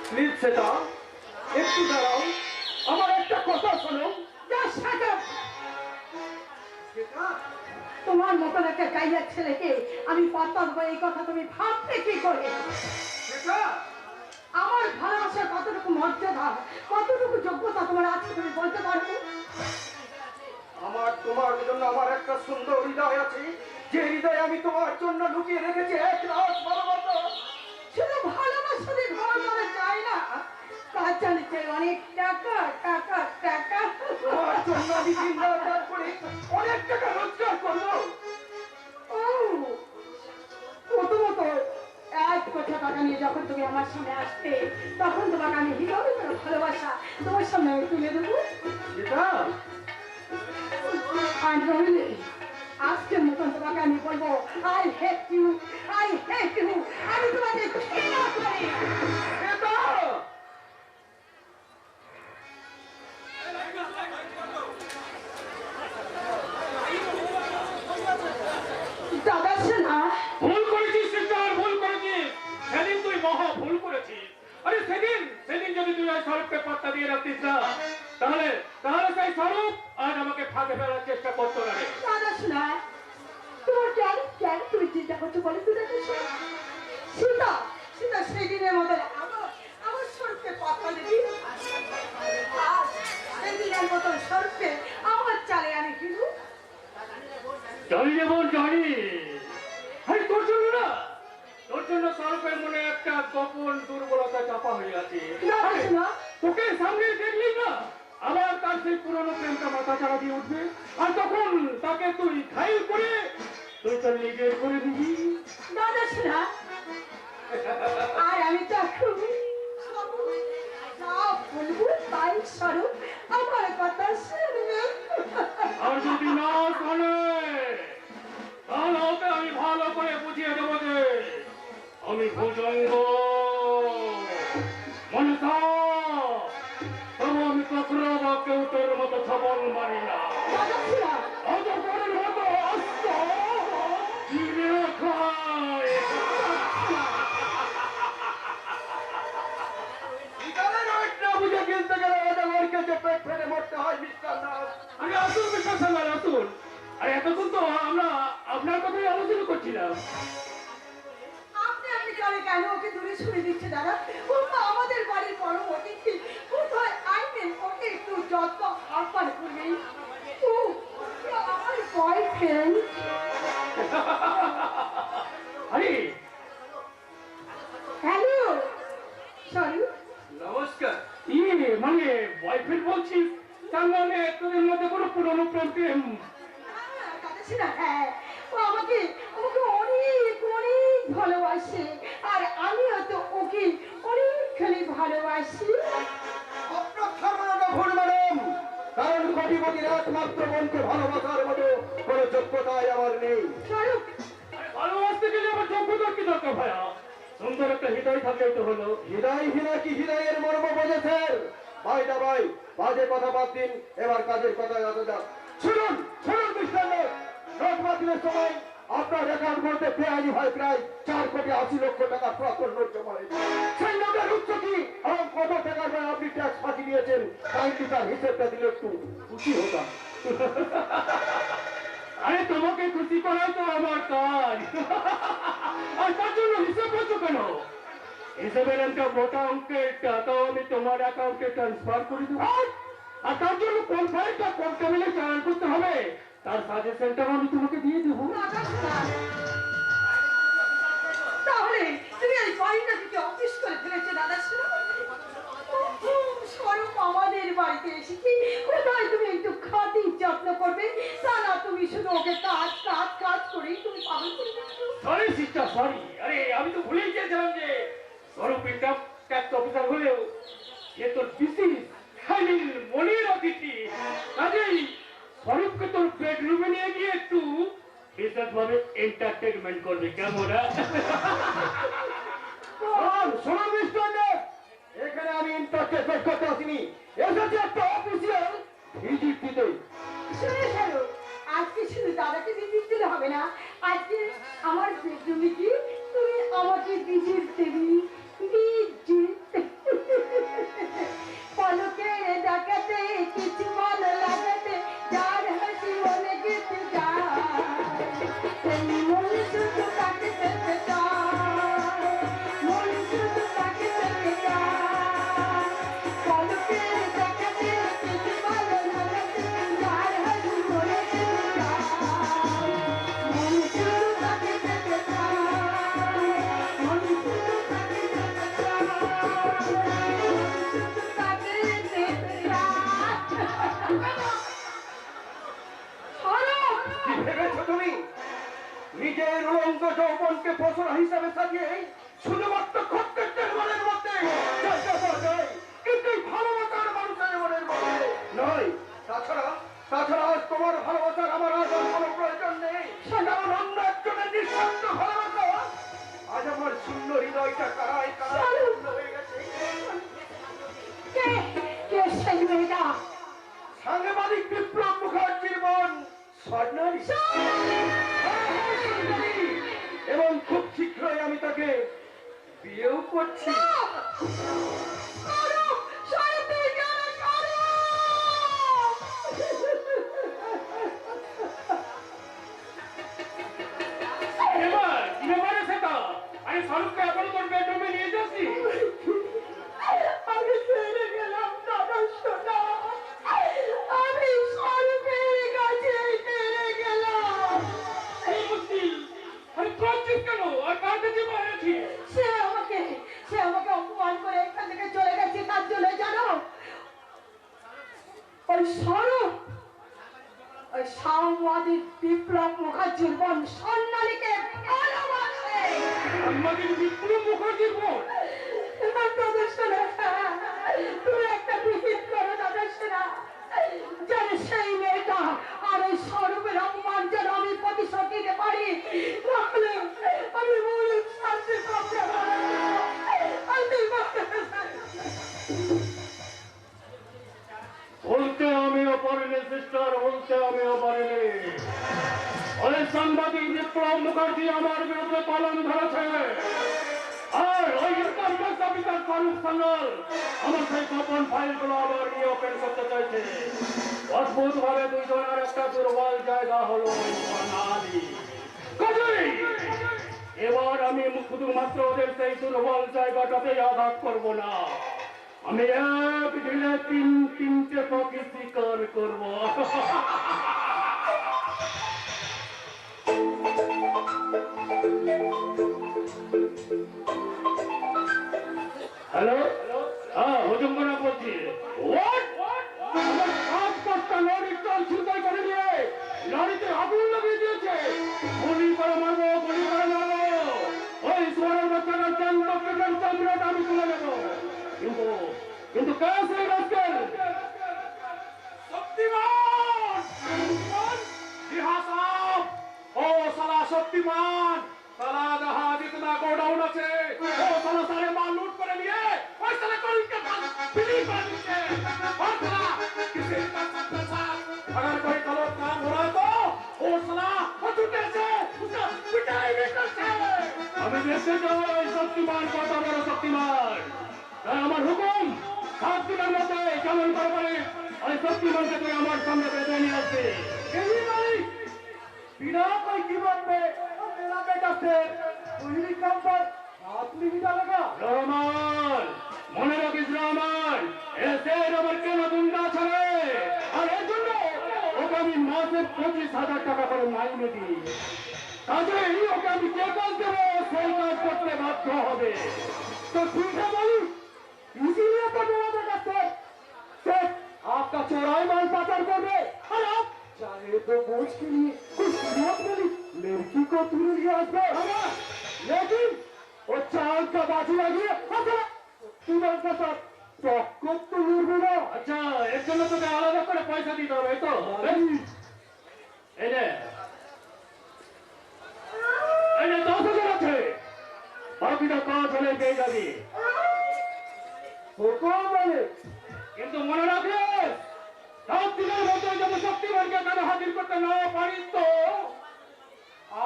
প্লিজ সেটা একটু দাঁড়াও, আমার একটা কথা শোনো। "Just shut up! তোমার মতন একটা গাইয়ার ছেলেকে আমি পাত্তা দেবো এই কথা তুমি ভাবতে কি করে? আমার ভালোবাসার কতটুকু মর্যাদা, কতটুকু যোগ্যতা তোমার আছে তুমি বলতে পারবে? আমার তোমার জন্য আমার একটা সুন্দর হৃদয় আছে, যে হৃদয়ে আমি তোমার জন্য লুকিয়ে রেখেছি এক রাত ভালোবাসা। শুধু ভালোবাসা দিয়ে ঘর করা যায় না, তার জন্য চাই অনেক টাকা টাকা টাকা। তোমার জন্য আমি দিন রাত কাজ করে অনেক টাকা রোজগার করবো। ও প্রথমত 1 কোটি টাকা নিয়ে যখন তুমি আমার সামনে আসতে, তখন তোমাকে আমি হৃদয় করে ভালোবাসা তোমার সামনে আমি তুলে দেবো। এটা আর নইলে আজকের মতন তোমাকে আমি বলবো I hate you, I hate you, আমি তোমাকে ঘৃণা করি। এটা দাদা শোনা, সীতা সীতা সেই দিনের মতো আমার আমার স্বরূপকে কথা দিবি আর সেই দিনের মতো স্বরূপকে আমার চালে আমি ফিরু জানি যেমন জানি, আরে তোর জন্য না, তোর জন্য স্বরূপের মনে একটা গোপন দুর্বলতা চাপা হয়ে আছে। দাদা শোনা তোকে সামনে দেখলি না, আবার তার সেই পুরনো প্রেমটা মাথা চাড়া দিয়ে উঠবে, আর তখন তাকে তুই ঘাইল করে তুই তোর নিজের করে দিবি। দাদা শোনা আর আমি তো এখন যা বলবো তাই স্বরূপ আমার কথা শুনবে আর যদি না শোনে তাহলে ওকে আমি ভালো করে বুঝিয়ে দেবো যে আমি ভুজঙ্গ মনে থাক, তবু আমি কখনো বা কেউ তোর মতো ছবল মারি না। দাদা শোনা অতপরের মতো অস্ত্র চিনে খায়। না বুঝে কিনতে গেলে ওদের কাছে পেট ফেটে মরতে হয় মিস্টার নাথ। আরে আসুন বিশ্বাস আমার আসুন, আর এতক্ষণ তো আমরা আপনার কথাই আলোচনা করছিলাম। আপনি আপনি করে কেন ওকে দূরে সরে দিচ্ছে দাদা ও তো আমাদের বাড়ির বড় অতিথি কোথায় আইবেন ওকে একটু যত্ন আহ্বান করবেন ও আমার বয়ফ্রেন্ড আরে হ্যালো সরি নমস্কার। মানে বয়ফ্রেন্ড বলছিস, তার মানে তোদের মধ্যে কোনো পুরনো প্রেম কথা শোনা হ্যাঁ ও আমাকে আমাকে অনেক অনেক ভালোবাসে আর আমিও তো ওকে অনেকখানি ভালোবাসি আপনার ধারণাটা ভুল ম্যাডাম, কারণ কোটিপতির একমাত্র মনকে ভালোবাসার মতো কোনো যোগ্যতাই আমার নেই। স্বরূপ ভালোবাসতে গেলে আমার যোগ্যতার কি দরকার ভাইয়া? সুন্দর একটা হৃদয় থাকলেই তো হলো। হৃদয়হীনা কি হৃদয়ের মর্ম বোঝেছেন? ভাইটা ভাই, বাজে কথা বাদ দিন, এবার কাজের কথা আসা যাক। শুনুন শুনুন মিস্টার নাথ, নোট বাতিলের সময় আপনার রেকর্ড বলতে পেয়ারি ভাই প্রায় 4,80,00,000 টাকা প্রাক্তন নোট জমা হয়েছে। সেই নোটের উচ্চ কি এবং কত টাকার ব্যয় আপনি ট্যাক্স ফাঁকি দিয়েছেন, কাইন্ডলি তার হিসেবটা দিলে একটু খুশি হতাম। আরে তোমাকে খুশি করাই তো আমার কাজ। আর তার জন্য হিসেব করছো কেন? হিসেবের একটা মোটা অঙ্কের টাকাও আমি তোমার অ্যাকাউন্টে ট্রান্সফার করে দেবো, আর তার জন্য কোন ফাইলটা কোন টেবিলে চালান করতে হবে তার সাজেশনটাও আমি তোমাকে দিয়ে দেবো। দাদা শোনা তাহলে তুমি এই বাড়িটা থেকে অফিস করে ফেলেছো দাদা শোনা স্বরূপ আমাদের বাড়িতে এসেছি কোথায় তুমি একটু খাতির যত্ন করবে তা না তুমি শুধু ওকে কাজ কাজ কাজ করেই তুমি পাগল করে দিচ্ছ সরি সিস্টার সরি, আরে আমি তো ভুলেই গিয়েছিলাম যে স্বরূপ ইনকাম ট্যাক্স অফিসার হলেও এ তোর বিশেষ মনের অতিথি, কাজেই স্বরূপকে তোর বেডরুমে নিয়ে গিয়ে একটু বিশেষ ভাবে এন্টারটেনমেন্ট করবে, কেমন? শুনুন মিস্টার নাথ, এখানে আমি ইন্টারটেনমেন্ট করতে আসিনি, এসেছি একটা অফিসিয়াল ভিজিট দিতে। শুনে ফেলো আজকে শুধু দাদাকে ভিজিট দিলে হবে না আজকে আমার বেডরুমে কি তুমি আমাকে ভিজিট দেবি ভিজিট পলকে ডাকাতে কিছু ভালো লাগাতে যার হাসি মনে গেতে যায় সেই মন শুধু তাকে পেতে চায় মন শুধু তাকে পেতে চায় পলকে ডাকাতে কিছু ভালো লাগাতে যার হাসি মনে গেতে যায় মন শুধু তাকে পেতে চায় মন শুধু তাকে পেতে চায় কি ভেবেছো তুমি? নিজের উলঙ্গ যৌবনকে ফসল হিসাবে সাজিয়ে শুধুমাত্র খদ্দেরদের মনের মধ্যে জায়গা পাওয়া যায়, কিন্তু এই ভালোবাসার মানুষের মনের মধ্যে নয়। তাছাড়া আজ তোমার ভালোবাসার আমার আজ আর কোনো প্রয়োজন নেই, কারণ অন্য একজনের নিঃস্বার্থ ভালোবাসা আজ আমার শূন্য হৃদয়টা কারায় কারায় পূর্ণ হয়ে গেছে। কে সেই মেয়েটা সাংবাদিক বিপ্লব মুখার্জির বোন স্বর্ণালী। এবং খুব শীঘ্রই আমি তাকে বিয়েও করছি। এবার কি ব্যাপারে সেটা? আরে শাহরুখকে এখন তোর বেডরুমে নিয়ে যাচ্ছি? আমি ফেলে গেলাম দাদা সোনা, আমি শাহরুখের কাছে ফেলে গেলাম। এই মুশকিল, আরে কাঁদছিস কেন? আর কার কাছে মারেছিস? সে আমাকে অপমান করে এখান থেকে চলে গেছে, তার জন্য জানো ওই শাহরুখ ওই সাংবাদিক বিপ্লব মুখার্জির বোন স্বর্ণালীকে ভালোবাসে। আমাদের বিপ্লব মুখার্জির বোন? এবার দাদা সোনা, তুমি একটা বিহিত করো দাদা সোনা, যেন সেই মেয়েটা আর ওই স্বরূপের অপমান যেন আমি প্রতিশোধ দিতে পারি, তাহলে আমি মনে শান্তি পাবো। বলতে আমিও পারিনি সিস্টার, বলতে আমিও পারিনি। ওই সাংবাদিক বিপ্লব মুখার্জি আমার বিরুদ্ধে পালন ধরেছে, আর ওই ইনকামট্যাক্স অফিসার ফারুক সান্যাল আমার সেই গোপন ফাইলগুলো আবার নিয়ে ওপেন করতে চাইছে। অদ্ভুত ভাবে দুইজনের একটা দুর্বল জায়গা হলো প্রণালী। কাজেই এবার আমি শুধুমাত্র ওদের সেই দুর্বল জায়গাটাতেই আঘাত করবো না, আমি এক দিনে তিনটে পাখি শিকার করবো। হ্যালো, হ্যাঁ হুজুমরা বলছি। আমার 5-5টা লরির টল ছিনতাই করে নিয়ে লরিতে আগুন লাগিয়ে দিয়েছে। গুলি করে মারবো, গুলি করে মারবো। ওই সোনার বাচ্চাটার চন্দ্র পেটের চামড়াটা আমি তুলে নেবো। কিন্তু কে সেই রাস্কেল? শক্তিমান! जी हाँ साहब, ओ साला शक्तिमान, साला जहाँ जितना गोडाउन আছে ও সালা সারে মাল লুট করে নিয়ে ওই সালা को इनके पास बिली कर दीजिए और साला किसी का साथ अगर कोई गलत काम हो रहा है तो वो साला वो छुट्टे से उसका पिटाई भी करते हैं। আমি দেখতে চাই শক্তিমান কত বড় শক্তিমান। তাই আমার হুকুম, 7 দিনের মধ্যে কেমন করে পারে ওই শক্তিমানকে তুই আমার সামনে বেঁধে নিয়ে আসবি। यही नहीं, बिना कोई कीमत में मेरा बेटा से पूरी काम पर हाथ नहीं डालेगा। রহমান, মনে রাখিস রহমান, এসে আমার কেন গুন্ডা ছাড়ে, আর এর জন্য ওকে আমি মাসে 25,000 টাকা করে মাইনে দিই। কাজেই ওকে আমি যে কাজ দেবো সেই কাজ করতে বাধ্য হবে। तो ठीक है भाई, इसीलिए तो मेरा बेटा सेठ आपका चौराहे माल पाचार कर रहे, और आप चाहे तो बोझ के लिए कुछ कीमत मिली लड़की को तुले लिया लेकिन वो चांद का बाजू लगी तुम्हारे के साथ टक्कर तो लड़বে না। আচ্ছা, এর জন্য তোকে আলাদা করে পয়সা দিতে হবে, এই তো? এই নে 10,000 আছে, বাকিটা কাজ হলে পেয়ে যাবি। হুকুম বলে কিন্তু মনে রাখিস, 7 দিনের মধ্যে যদি শক্তিমানকে এখানে হাজির করতে না পারিস তো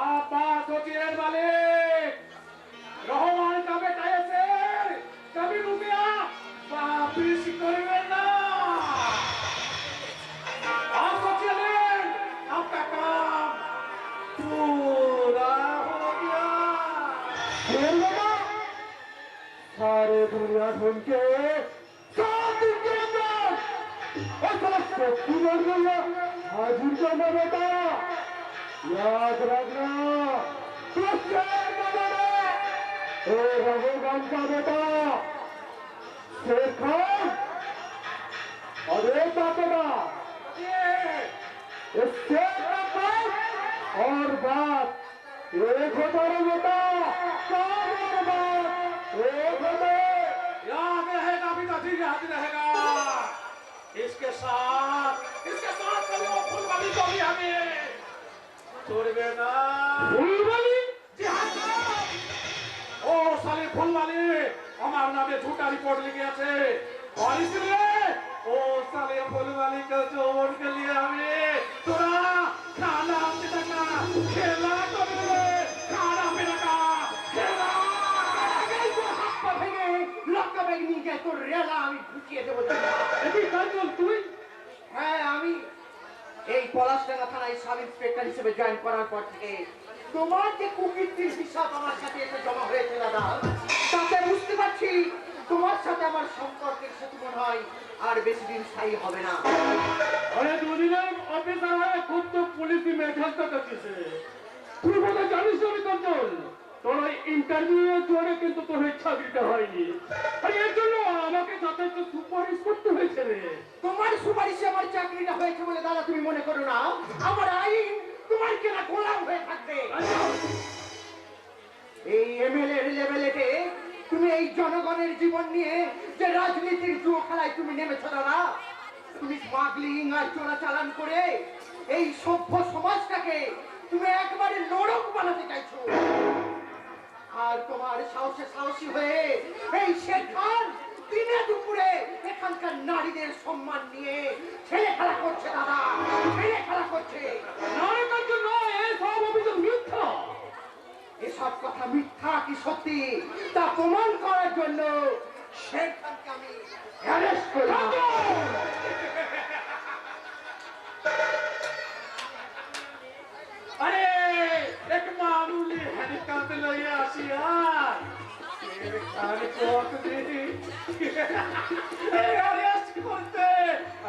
आप बात होती है मालिक, रहमान का बेटा ऐसे कभी रुपया वापिस करेंगे ना। आप सोचिए आपका काम पूरा हो गया। सारे दुनिया ढूंढ के 7 दिन के अंदर और साला शक्ति बढ़ गया हाजिर करना बेटा, याद रखना। रघुगंज का बेटा शेर खान और एक बेटा इस शेर का बात और बात एक होता है बेटा, काम और बात एक होता है। याद रहेगा पिताजी, याद रहेगा। इसके साथ कभी वो फूल वाली को भी हमें छोड़वे ना। ফুলবালি? जी हाँ साहब, ओ साले फूल वाली हमारे नाम में झूठा रिपोर्ट लिखे আছে और इसलिए ओ साले फूल वाली का जोड़ के लिए हमें थोड़ा खाना पीना का खेला करने खाना पीना का खेला লক্কা ব্যাগ নিয়ে যায় তোর রেলা আমি ঢুকিয়ে দেবো। এটি কাজল তুই? হ্যাঁ, আমি এই পলাশডাঙ্গা থানায় সাব ইন্সপেক্টর হিসেবে জয়েন করার পর থেকে তোমার যে কুকীর্তির হিসাব আমার সাথে এসে জমা হয়েছে দাদা, আর বেশি দিন স্থায়ী হবে না। আরে দুদিনের অফিসার হয়ে খুব তো পুলিশি মেধাস্ত করতেছে। তুই বলে জানিস আমি কঞ্চল, তোর ওই ইন্টারভিউ জোরে কিন্তু তোর ওই চাকরিটা হয়নি। আর এর জন্য আমাকে যথেষ্ট সুপারিশ করতে হয়েছে রে। তোমার সুপারিশে আমার চাকরিটা হয়েছে বলে দাদা তুমি মনে করো না আমার আইন তোমার কেনা গোলাম হয়ে থাকবে। এই এমএলএ লেভেলেতে তুমি এই জনগণের জীবন নিয়ে যে রাজনীতির জুয়ো খেলায় তুমি নেমেছো দাদা, তুমি স্মাগলিং আর চোরাচালান করে এই সভ্য সমাজটাকে তুমি একবারে নরক বানাতে চাইছো। আর তোমার সাহসে সাহসী হয়ে এই শেখ খান দিনে দুপুরে এখানকার নারীদের সম্মান নিয়ে ছেলে খেলা করছে দাদা, ছেলে খেলা করছে। নারী কঞ্চল নয়, এই সব অভিযোগ মিথ্যা। এসব কথা মিথ্যা কি সত্যি তা প্রমাণ করার জন্য শেখ খানকে আমি অ্যারেস্ট করলাম। अरे एक मामूली हेलीकॉप्टर लगे आसिया मेरे खाने को दी अरे अरेस्ट करते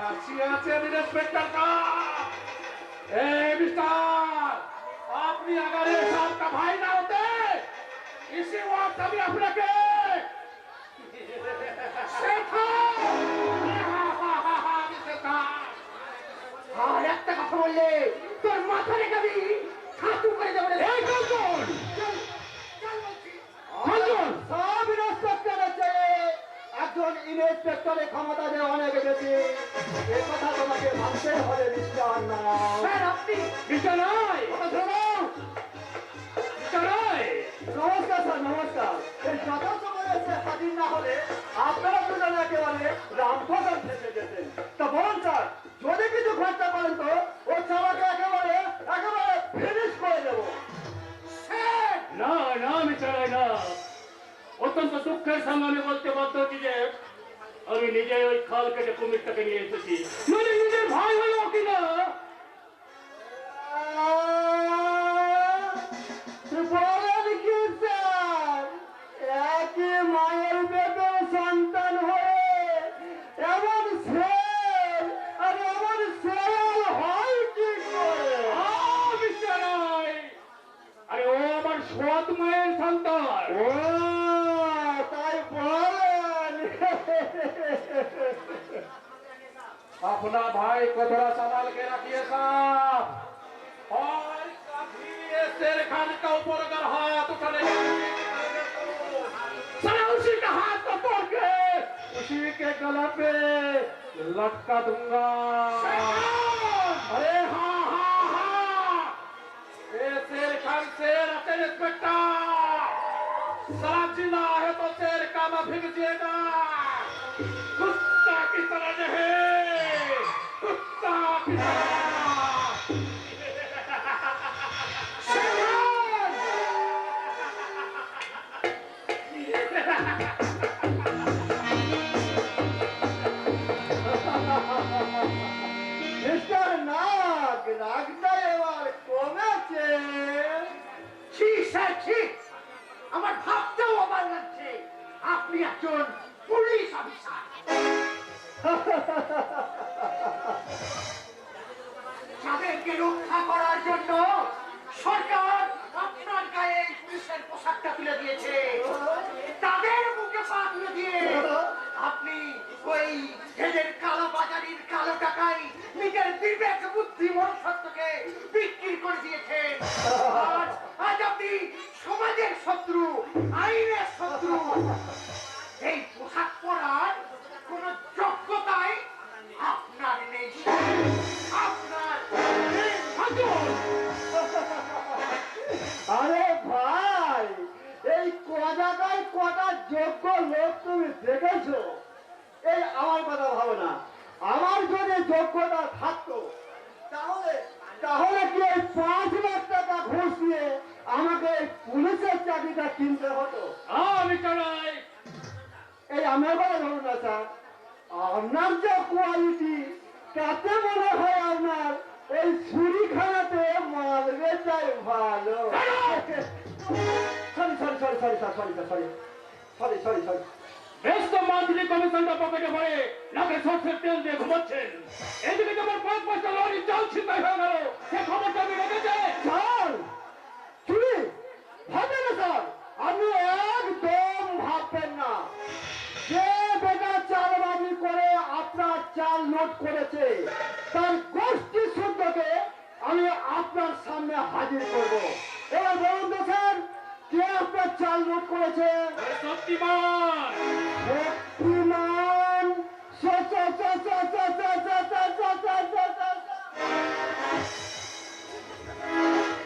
आसिया से इंस्पेक्टर का ए मिस्टर आपने अगर ये साहब का भाई ना होते इसी वक्त अभी अपने के আর একটা কথা বললে তোর মাথা রেখে আমি খাতু করে দেবো। এই কঞ্চল, কঞ্চল, সব ইন্সপেক্টরের চেয়ে একজন ইন্সপেক্টরের ক্ষমতা যে অনেক বেশি, এ কথা তোমাকে ভাবতে হবে মিস্টার নাথ। স্যার আপনি মিস্টার রায়, কথা শোনো। মিস্টার রায়, নমস্কার স্যার, নমস্কার। এই যত সময় এসে হাজির না হলে আপনারা দুজনে একেবারে রামফসল ফেসে যেতেন। তা বলুন স্যার, যদি কিছু খরচা করেন তো ও চালাকে একেবারে একেবারে ফিনিশ করে দেবো। স্যার না না মিস্টার রায় না, অত্যন্ত দুঃখের সঙ্গে আমি বলতে বাধ্য হচ্ছি যে আমি নিজে ওই খাল কেটে কুমিরটাকে নিয়ে এসেছি, মানে নিজের ভাই হলো কিনা। বলেন কি স্যার, একই মায়ের পেটে সন্তান হয়ে এমন ছেল আর এমন ছেল হয় কি করে? মিস্টার রায়, আরে ও আমার সৎ মায়ের সন্তান। ও তাই বলেন। अपना भाई को थोड़ा संभाल के रखिए साहब और कभी ये शेर खान का ऊपर अगर हाथ उठाने साला उसी का हाथ को तोड़ के उसी के गला पे लटका दूंगा। अरे हाँ हाँ हाँ ये शेर खान शेर अते इंस्पेक्टर साला जिंदा है तो शेर का मैं भिग जाएगा कुत्ता की तरह नहीं कुत्ता की तरह। মিস্টার নাগ, রাগটা এবার কমেছে। ছি স্যার ছি, আমার ভাবতেও অবাক লাগছে আপনি একজন পুলিশ অফিসার। যাদেরকে রক্ষা করার জন্য সরকার আপনার গায়ে এই পুলিশের পোশাকটা তুলে দিয়েছে, তাদের মুখে পা তুলে দিয়ে আপনি ওই এদের কালো বাজারির কালো টাকায় নিজের বিবেক বুদ্ধি মনুষ্যত্বকে বিক্রি করে দিয়েছেন। আর আজ আপনি সমাজের শত্রু, আইনের শত্রু। এই পোশাক পরার কোন যোগ্যতাই আপনার নেই, আপনার নেই। আরে ভাই, এই কজাগায় কটা যোগ্য লোক তুমি দেখেছো? এই আমার কথা ভাবো না, আমার যদি যোগ্যতা থাকতো তাহলে তাহলে কি এই 5 লাখ টাকা ঘুষ দিয়ে আমাকে এই পুলিশের চাকরিটা কিনতে হতো? মিস্টার রায়, এই আমার কথা ধরুন না স্যার, আপনার যে কোয়ালিটি তাতে মনে হয় আপনার ওই ছুরিখানাতে মারবে চাই ভালো। Sorry sorry sorry sorry sir, sorry sir, sorry sorry sorry sorry. ব্যস্ত মান্থলি কমিশনটা পকেটে ভরে নাকে সর্ষের তেল দিয়ে ঘুমাচ্ছেন। এদিকে তোমার 5 লরি চাল ছিনতাই হয়ে গেল, সে খবরটা আমি রেখেছে। চাল চুরি হবে না স্যার, আপনি একদম ভাববেন না। যে বেটা চালবাজি করে আপনার চাল নোট করেছে তার গোষ্ঠী শুদ্ধকে আমি আপনার সামনে হাজির করব। এবার বলুন তো স্যার, কে আপনার চাল নোট করেছে? শক্তিমান শক্তিমান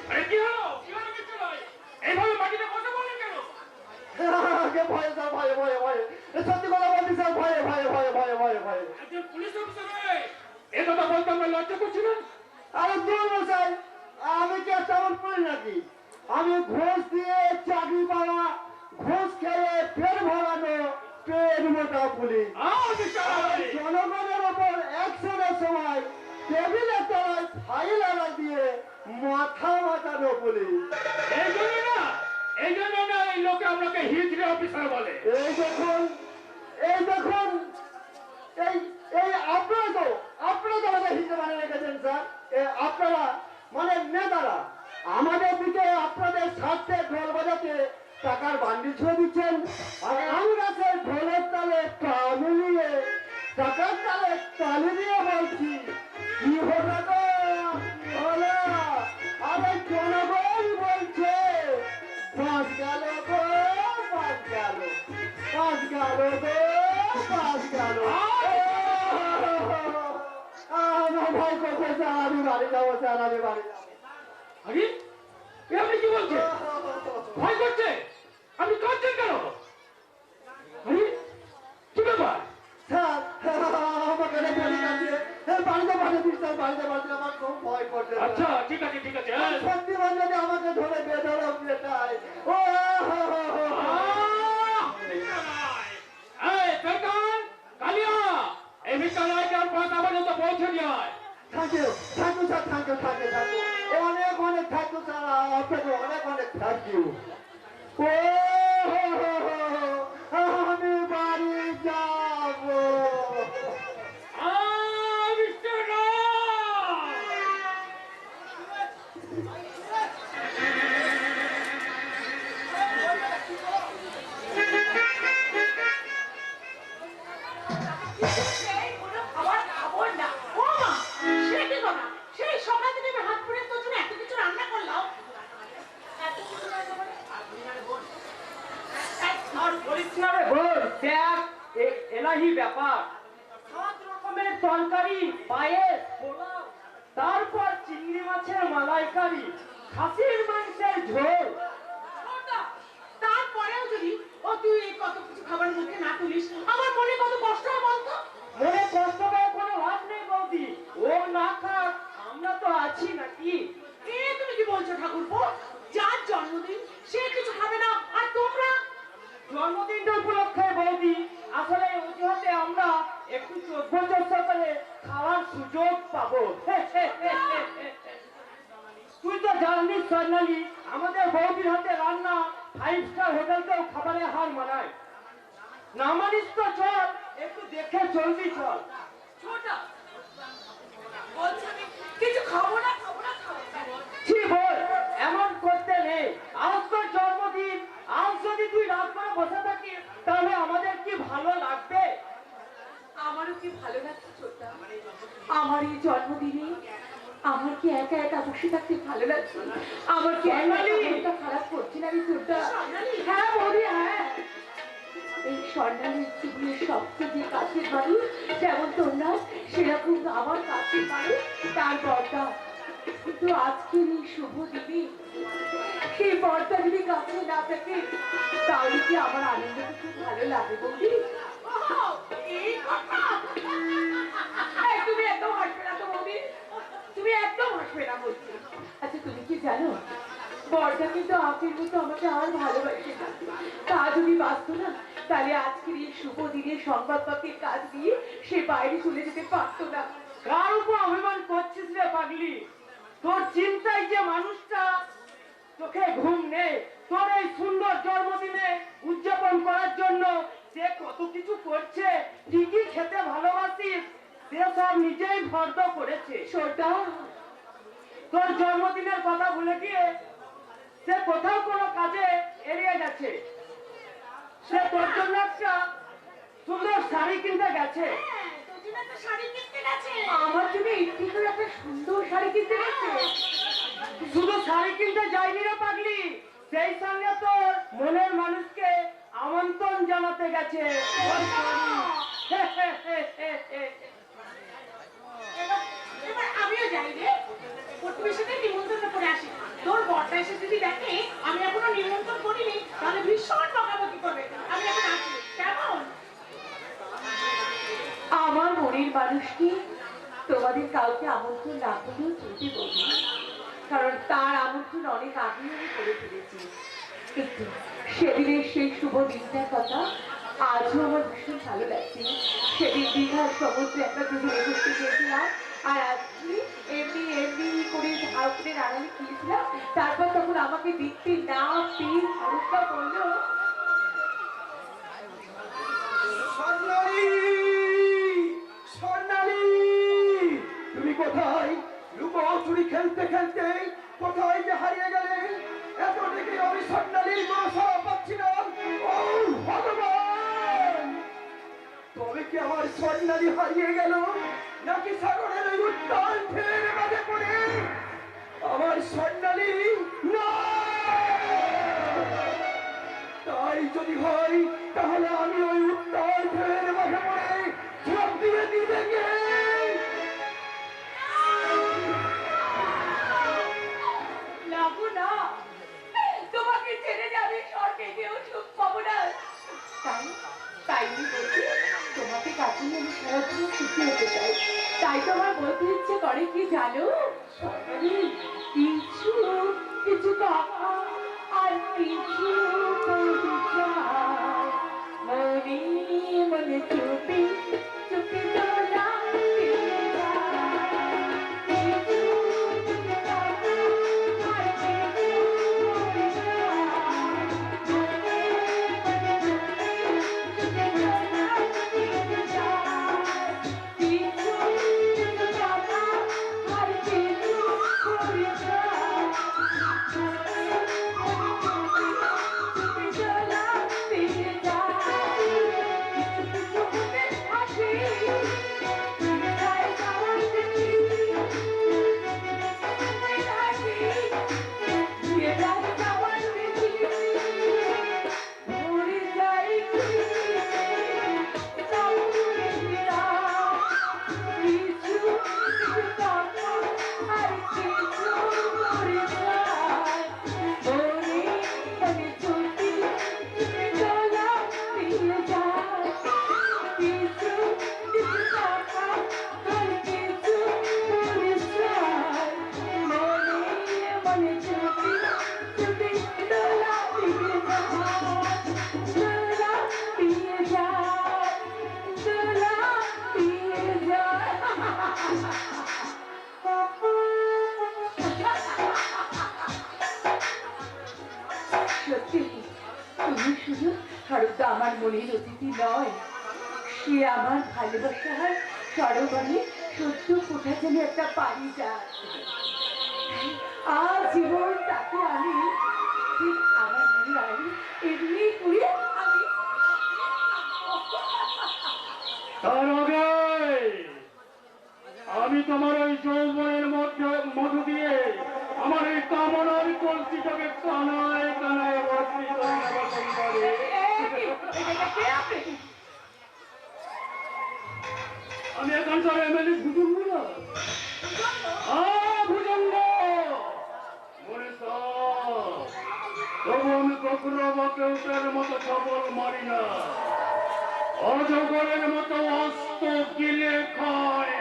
আরে কি হলো? কি হলো কিছু নয়, এইভাবে মাটিতে বসে বললেন কেন? ভয়ে স্যার, ভয়ে ভয়ে ভয়ে সত্যি কথা বলছি স্যার, ভয়ে ভয়ে ভয়ে ভয়ে ভয়ে ভয়ে একজন পুলিশ অফিসার হয়ে এ কথা বলতে আমরা লজ্জা করছি না? আরে দূর মশাই, আমি কি তেমন করি নাকি? আমি ঘুষ দিয়ে চাকরি পাওয়া, ঘুষ খেয়ে ফের ভরানো পেট মোটা পুলিশ। জনগণের ওপর অ্যাকশনের সময় টেবিলের তলায় ফাইল আনা দিয়ে মাথা মাথানো পুলিশ। এই জন্য না এই লোকে আপনাকে হিজড়ে অফিসার বলে। এই দেখুন, এই দেখুন, এই এই আপনারা তো আমাদের হিসেবে মানে রেখেছেন স্যার। আপনারা মানে নেতারা আমাদের দিকে আপনাদের স্বার্থে ঢোল বাজাতে টাকার বান্ডিল ছুঁয়ে দিচ্ছেন, আর আমরা সেই ঢোলের তালে তাল মিলিয়ে টাকার তালে তালি দিয়ে বলছি কি হলো গো, কি হলো? আরে জনগণ বলছে বাস গেল গো, বাস গেল, বাস গেল গো, বাস গেল। আমার ভয় করছে স্যার, আমি বাড়ি যাবো স্যার, আমি বাড়ি যাবো। আরে এ আপনি কি বলছেন? ভয় করছে? আপনি কাঁদছেন কেন? আরে কি ব্যাপার? স্যার আমাকে বলি কাছে বাড়িতে পাঠিয়ে দিন স্যার, বাড়িতে পাঠিয়ে আমার খুব ভয় করছে। আচ্ছা ঠিক আছে ঠিক আছে। সত্যি যদি আমাকে ধরে বেধরো পেটায়। ও কালিয়া এই বিদ্যালয়কে আর 5 পর্যন্ত পৌঁছে দিয়ে হয়। Thank you sir, thank you অনেক অনেক থ্যাংক ইউ স্যার, আপনাকে অনেক অনেক থ্যাংক ইউ। ও আমি বাড়ি যাবো। সেই কোনো খাবার খাবো না। ও মা, সে কি কথা? সেই সকাল থেকে আমি হাত পুড়ে তোর জন্য এত কিছু রান্না করলাম। এত কিছু রান্না করে আর বলিস না রে বোন, দেখ এলাহি ব্যাপার। 7 রকমের তরকারি, পায়েস, পোলাও, তারপর চিংড়ি মাছের মালাইকারি, খাসির মাংসের ঝোল। ওটা, তারপরেও যদি তুই এই কত কিছু খাবার মুখে না তুলিস, আমার মনে কত কষ্ট হয় বলতো। মনে কষ্ট করে কোনো লাভ নেই বৌদি, ও না খাক আমরা তো আছি নাকি? তুমি কি বলছো ঠাকুরপো? যার জন্মদিন সে কিছু খাবে না আর তোমরা? জন্মদিনটা উপলক্ষে বৌদি, আসলে অজুহাতে আমরা একটু চোদ্দ করে খাওয়ার সুযোগ পাবো। তুই তো জানিস স্বর্ণালী, আমাদের বৌদির হাতে রান্না 5 স্টার হোটেলকেও খাবারে হার মানায়। না মানিস তো চল, একটু দেখে চলবি চল। ছোটা বলছে আমি কিছু খাবো না। কি বল, এমন করতে নেই। আজ তোর জন্মদিন, আজ যদি তুই রাত করে বসে থাকিস তাহলে আমাদের কি ভালো লাগবে? আমারও কি ভালো লাগছে ছোটা? আমার এই জন্মদিনে আমার কি একা একা বসে থাকতে ভালো লাগছে? আমার কি মনটা খারাপ করছে না রে ছোটা? হ্যাঁ বৌদি, হ্যাঁ। এই স্বর্ণালীর জীবনের সবচেয়ে কাছের মানুষ যেমন তোমরা, সেরকম আমার কাছের মানুষ তার বর্দা। কিন্তু আজকের এই শুভ দিনে সেই বর্দা যদি কাছে না থাকে তাহলে কি আমার আনন্দটা খুব ভালো লাগে বৌদি? তুমি একদম হাসবে না তো বৌদি, তুমি একদম হাসবে না বলছি। আচ্ছা তুমি কি জানো, বর্দা কিন্তু আপের মতো আমাকে আর ভালোবাসে না। তা যদি বাঁচতো না তাহলে আজকের এই শুভ দিনে সংবাদপত্রের কাজ দিয়ে সে বাইরে চলে যেতে পারতো না। কার উপর অভিমান করছিস রে পাগলি? তোর চিন্তায় যে মানুষটা চোখে ঘুম নেই, তোর এই সুন্দর জন্মদিনে উদযাপন করার জন্য সে কত খেতে ভালোবাসিস সে সব নিজেই ফর্দ করেছে। ছোটা, তোর জন্মদিনের কথা ভুলে গিয়ে সে কোথাও কোনো কাজে এড়িয়ে গেছে। সে তোর জন্য একটা সুন্দর শাড়ি কিনতে গেছে। তোর জন্য একটা শাড়ি কিনতে গেছে। আমার জন্য ইচ্ছে করে একটা সুন্দর শাড়ি কিনতে গেছে। শুধু শাড়ি কিনতে যায়নি রে পাগলি, সেই সঙ্গে তোর মনের মানুষকে আমন্ত্রণ জানাতে গেছে। এবার আমিও যাই রে, প্রতিবেশীদের নিমন্ত্রণ করে আসি। তোর বরটা এসে যদি দেখে আমি এখনো নিমন্ত্রণ করিনি, তাহলে ভীষণ বকাবকি করবে। আমি এখন আসি, কেমন? আমার মনের মানুষকে তোমাদের কাউকে আমন্ত্রণ না করলেও চলতে বলি, কারণ তার আমন্ত্রণ অনেক আগেই আমি করে ফেলেছি। একটু সেদিনের সেই শুভ দিনটার কথা আজও আমার ভীষণ ভালো লাগছে। সেদিন দীঘার সমুদ্রে একটা দুজনে ঘুরতে গিয়েছিলাম, আর আজকে এমনি এমনি করে ঝাড় করে রানালি খেয়েছিলাম। তারপর তখন আমাকে দেখতে না পেয়ে হরকা বললো, স্বর্ণালী, স্বর্ণালী, তুমি কোথায়? লুকোচুরি খেলতে খেলতে কোথায় যে হারিয়ে গেলে? এত দেখে আমি স্বর্ণালীর মশা পাচ্ছি না। ও ভগবান, তবে কি আমার স্বর্ণালী হারিয়ে গেল, নাকি সাগরের ওই উত্তাল ঢেউয়ের মাঝে পড়ে আমার স্বর্ণালী? না, তাই যদি হয় তাহলে আমি ওই উত্তাল ঢেউয়ের মাঝে পড়ে ঝাঁপ দিয়ে দিতে গিয়ে লাগো না, তোমাকে ছেড়ে যাবে স্বর্গে গিয়েও সুখ পাবো না। তাই তাই আমি বলছি, তোমাকে কাছে নিয়ে আমি সারাদিন সুখী হতে চাই। তাই তো আমার বলতে ইচ্ছে করে কি জানো, কিছু কিছু কথা আর কিছু মনে মনে চুপি চুপি তোলা সত্যি তুমি শুধু হরদা আমার মনের অতিথি নয়, সে আমার ভালোবাসার সরোবরে সদ্য ফোটা যেন একটা পানি যায়। আজীবন তাকে আমি ঠিক আমার মনে হয় এমনি করে আমি তার আগে আমি তোমার ওই যৌবনের মধ্য দিয়ে আমার এই কামনার কলসিটাকে কানায় কানায় ভর্তি করে নেব সুন্দরী। আমি এখানকার এমএলএ ভুজঙ্গ না, ভুজঙ্গ মনে তবু আমি কখনো বা কেউটার মতো খবর মারি না, অজগরের মতো অস্ত গিলে খায়।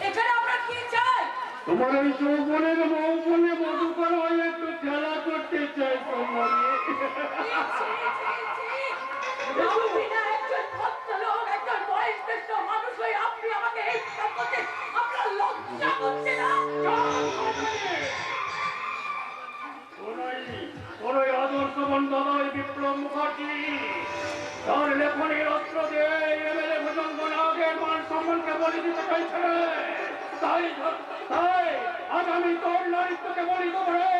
এখানে আমরা কি চাই? তোমার ওই যৌবনের মৌবনে মধুকর হয়ে একটু খেলা করতে চাই তোমার। একজন ভদ্রলোক, একজন বয়োজ্যেষ্ঠ মানুষ হয়ে আপনি আমাকে এই করতে আপনার লজ্জা করছে না? ওই খনির অস্ত্র দিয়ে এমএলএ ভোজন আগের মান সম্মানকে বলি দিতে চাইছে রে। তাই তাই আজ আমি তোর নারীত্বকে বলি দেবো রে।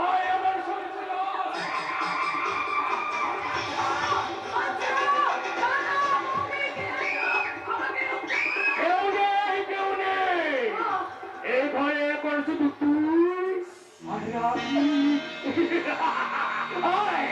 আয় আমার সঙ্গে চল। কেউ নেই, কেউ নেই। এই ঘরে এখন শুধু তুই আর আমি। আয়।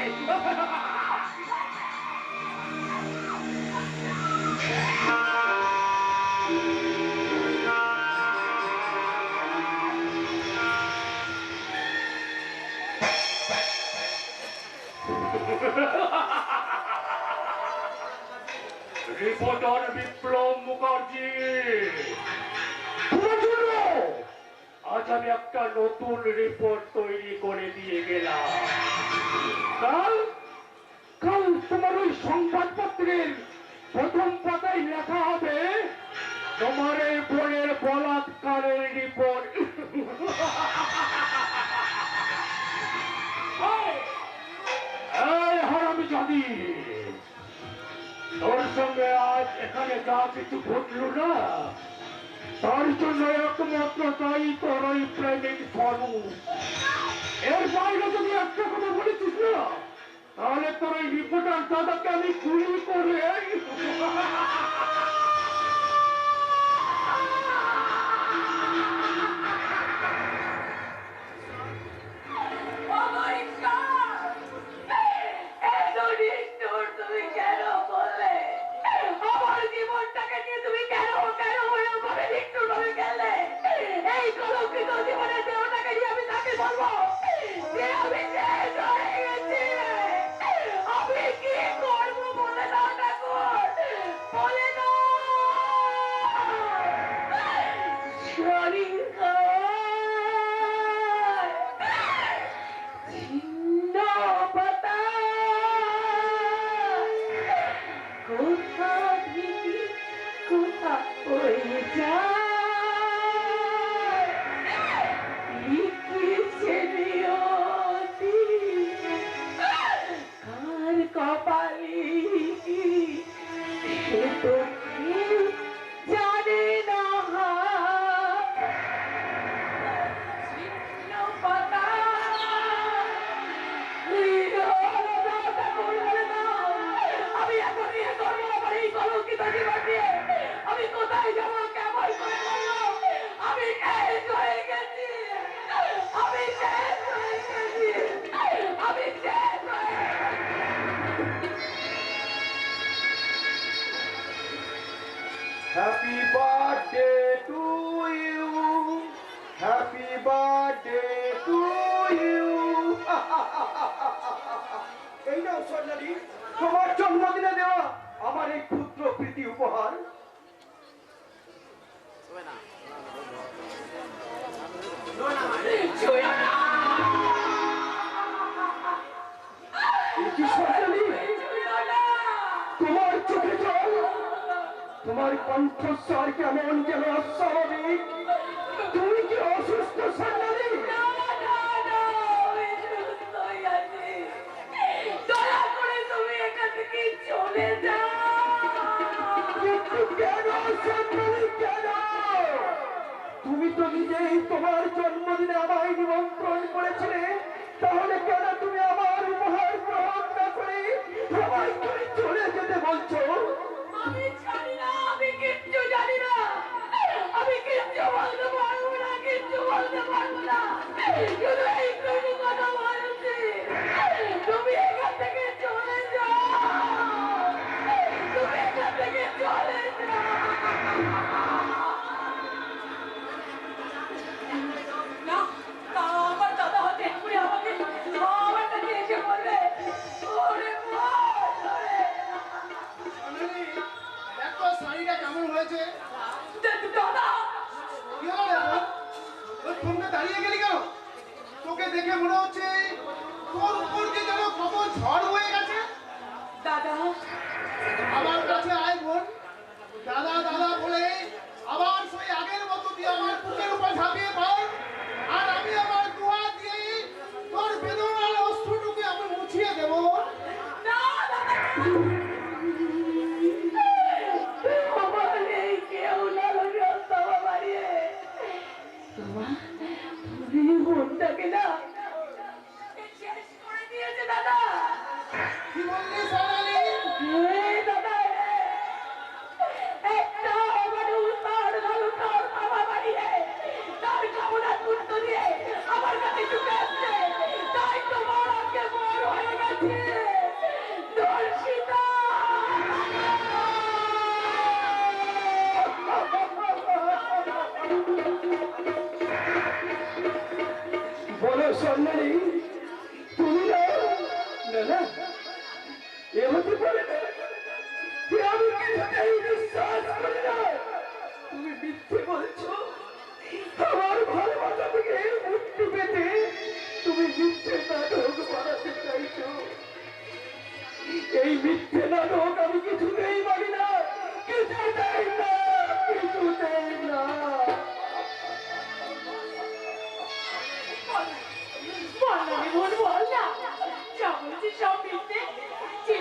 রিপোর্টার বিপ্লব মুখার্জি, তোমার জন্য আজ আমি একটা নতুন রিপোর্ট তৈরি করে দিয়ে গেলাম। কাল কাল তোমার ওই সংবাদপত্রের প্রথম পাতায় লেখা হবে তোমার এই বোনের বলাৎকারের রিপোর্ট। এই হারামজাদি, তোর সঙ্গে আজ এখানে যা কিছু ঘটলো না, তার জন্য একমাত্র তাই তোর ওই প্রেমিক স্বরূপ। এর বাইরে যদি একটা কথা বলেছিস না, তাহলে তোর ওই রিপোর্টার দাদাকে আমি গুলি করে তুমি কেন বললে? আমার জীবনটাকে নিয়ে তুমি কেন কেন ওরকমভাবে নিষ্ঠুরভাবে গেলে? এই কলঙ্কিত জীবনের দেহটাকে নিয়ে আমি তাকে বলবো যে আমি শেষ হয়ে গেছি। আমি কি করবো বলে দাও ঠাকুর, বলে দাও। শরীর ছিন্ন পাতা কোথা থেকে কোথা হয়ে যায়, লিখেছে নিয়তি কার কপালে কি সে তো কেউ জানে না। ছিন্ন পাতা আমি এখন ইয়ে করবো আমার এই কলঙ্কিত জীবন দিয়ে। আমি কোথায় যাবো, কেমন করে বলবো? আমি শেষ হয়ে গেছি, আমি শেষ হয়ে গেছি, আমি শেষ হয়ে happy birthday to you, happy birthday to you. এই নাও সোনালি, তোমার জন্মদিনে দেওয়া আমার এই ক্ষুদ্র প্রীতি উপহার। তোমার চোখে জল, তোমার কণ্ঠস্বর কেমন যেন অস্বাভাবিক। তুমি কি অসুস্থ সান্নালি? দয়া করে তুমি এখান থেকে চলে যাও। কিন্তু কেন সান্নালি, কেন? তুমি তো নিজেই তোমার জন্মদিনে আমায় নিমন্ত্রণ করেছিলে, তাহলে কেন তুমি আমার উপহার গ্রহণ না করে সবাই করে চলে যেতে বলছো? আমি জানি না, আমি কিচ্ছু জানি না, আমি কিচ্ছু বলতে পারবো না, কিচ্ছু বলতে পারবো না। শুধু এইটুকু কথা বলছি, তুমি এখান থেকে চলে যাও, তুমি এখান থেকে চলে যাও। না, না, আমার দাদা হয়তো এক্ষুনি আমাকে আমার কাছে এসে বলবে, ওরে বল, ওরে। দেখো শাড়িটা কেমন হয়েছে? দাদা, কি হলো রে বোন? ওই ফোনটা দাঁড়িয়ে গেলি কেন? তোকে দেখে মনে হচ্ছে তোর উপর দিয়ে যেন খবর ঝড় হয়ে গেছে। দাদা, আমার কাছে আয় বোন, দাদা দাদা বলে আবার সেই আগের মতো দিয়ে আমার বুকের উপর ঝাঁপিয়ে পড়, আর আমি আমার দোয়া দিয়ে তোর বেদনার অস্ত্রটুকু আমি মুছিয়ে দেবো। না দাদা, বলো স্বর্ণালী, তুমি না, না না, এ হতে পারে না। যে আমি কিছুতেই বিশ্বাস করি না। তুমি মিথ্যে বলছো। আমার ভালোবাসা থেকে মুক্তি পেতে তুমি মিথ্যে নাটক বানাতে চাইছো। এই মিথ্যে নাটক আমি কিছুতেই মানি না, কিছুতেই না, কিছুতেই না। বল না রে বোন, বল না। যা বলছিস সব মিথ্যে। যে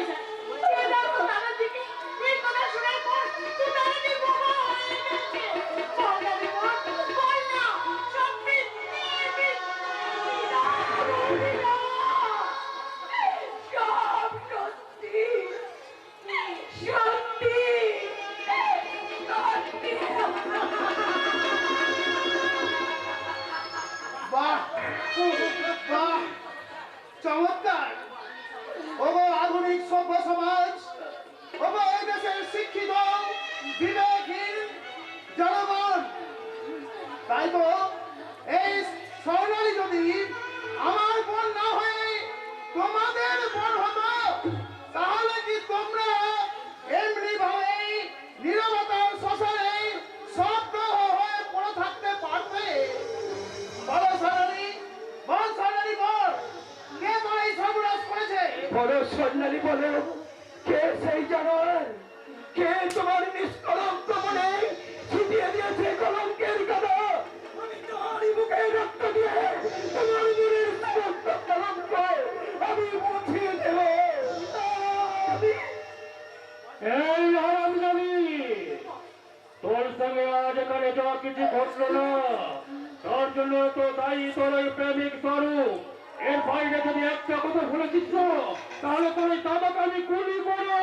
দেখো তারা দিকে এই কথা শোনার পর তুই তারা দিয়ে বোমা হয়ে গেছে। বল না রে বোন, বল না। সব মিথ্যে, মিথ্যে। না, বলবি না। সব সত্যি, সত্যি, সত্যি। বাহ, বাহ, চমৎকার। ওগো আধুনিক সভ্য সমাজ, ওগো এই দেশের শিক্ষিত বিবেকহীন জনগণ, তাই তো এই স্বর্ণালী যদি আমার বোন না হয়ে তোমাদের বোন হতো, তাহলে কি তোমরা এমনি ভাবে নীরবতার শ্মশানে শব্দ হয়ে পড়ে থাকতে পারবে? বলো স্বর্ণালী, বল স্বর্ণালী, বল কে তোর এই সর্বনাশ করেছে? বলো স্বর্ণালী, বলো কে সেই জানোয়ার? কে তোমার নিষ্কলঙ্ক মনে ছিটিয়ে দিয়েছে কলঙ্কের কাদা? আমি তোমারই বুকে রক্ত দিয়ে তোমার মনের সমস্ত কলঙ্ক আমি মুছিয়ে দেব। এই হারামজাদি, তোর সঙ্গে আজ এখানে যা কিছু ঘটলো না, তার জন্য তো দায়ী তোর ওই প্রেমিক স্বরূপ। এর বাইরে যদি একটা কথা বলেছিস না, তাহলে তোর ওই দাদাকে আমি গুলি করে।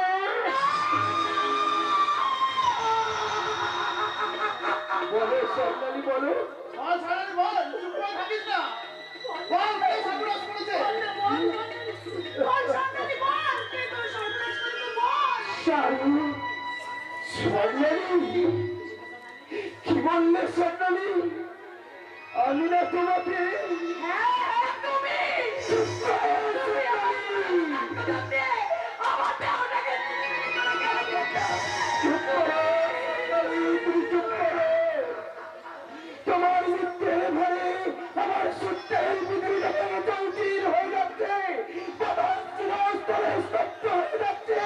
বলো স্বর্ণালী, বলো। বল স্বর্ণালী, বল, চুপ করে থাকিস না। বল কে সর্বনাশ করেছে? স্বর্ণালী, কি বললে স্বর্ণালী? আমি না তোমাকে তোমার মিথ্যে ভরে আমার সত্যের পৃথিবীটা চৌচির হয়ে যাচ্ছে, স্তব্ধ হয়ে যাচ্ছে।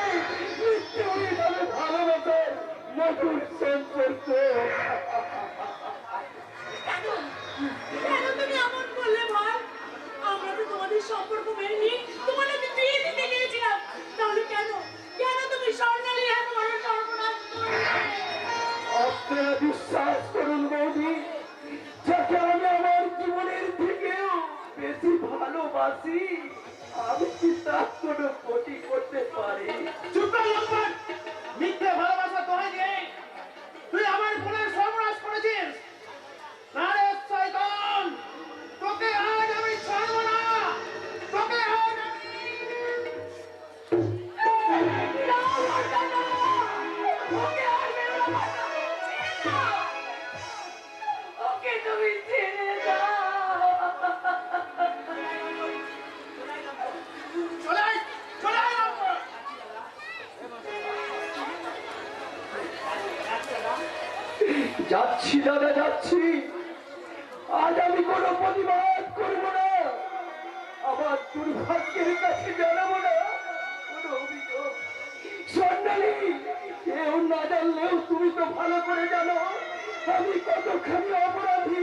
মৃত্যু হয়ে যাবে ভালোবাসার মধুর সম্পর্ক। কেন তুমি এমন করলে ভাই? আমরা তো তোমাদের সম্পর্ক মেনে নিয়ে তোমাদেরকে বিয়ে দিতে গিয়েছিলাম। তাহলে কেন, কেন তুমি স্বর্ণালী এত বড় সর্বনাশ করলে? আপনারা বিশ্বাস করুন বৌদি, যাকে আমি আমার জীবনের থেকেও বেশি ভালোবাসি, আমি কি তার কোনো ক্ষতি করতে পারি? চুপ কর লম্পট! মিথ্যে ভালোবাসা দোহাই দিয়ে তুই আমার বোনের সর্বনাশ করেছিস। না রে শয়তান, তোকে আজ আমি ছাড়বো না, তোকে আজ আমি। ওকে তুমি ছেড়ে দাও। চলে আয়, চলে আয় লম্পট। যাচ্ছি দাদা, যাচ্ছি। আজ আমি কোনো প্রতিবাদ করব না, আমার দুর্ভাগ্যের কাছে জানাবো না কোনো অভিযোগ। স্বর্ণালী, কেউ না জানলেও তুমি তো ভালো করে জানো আমি কতখানি অপরাধী।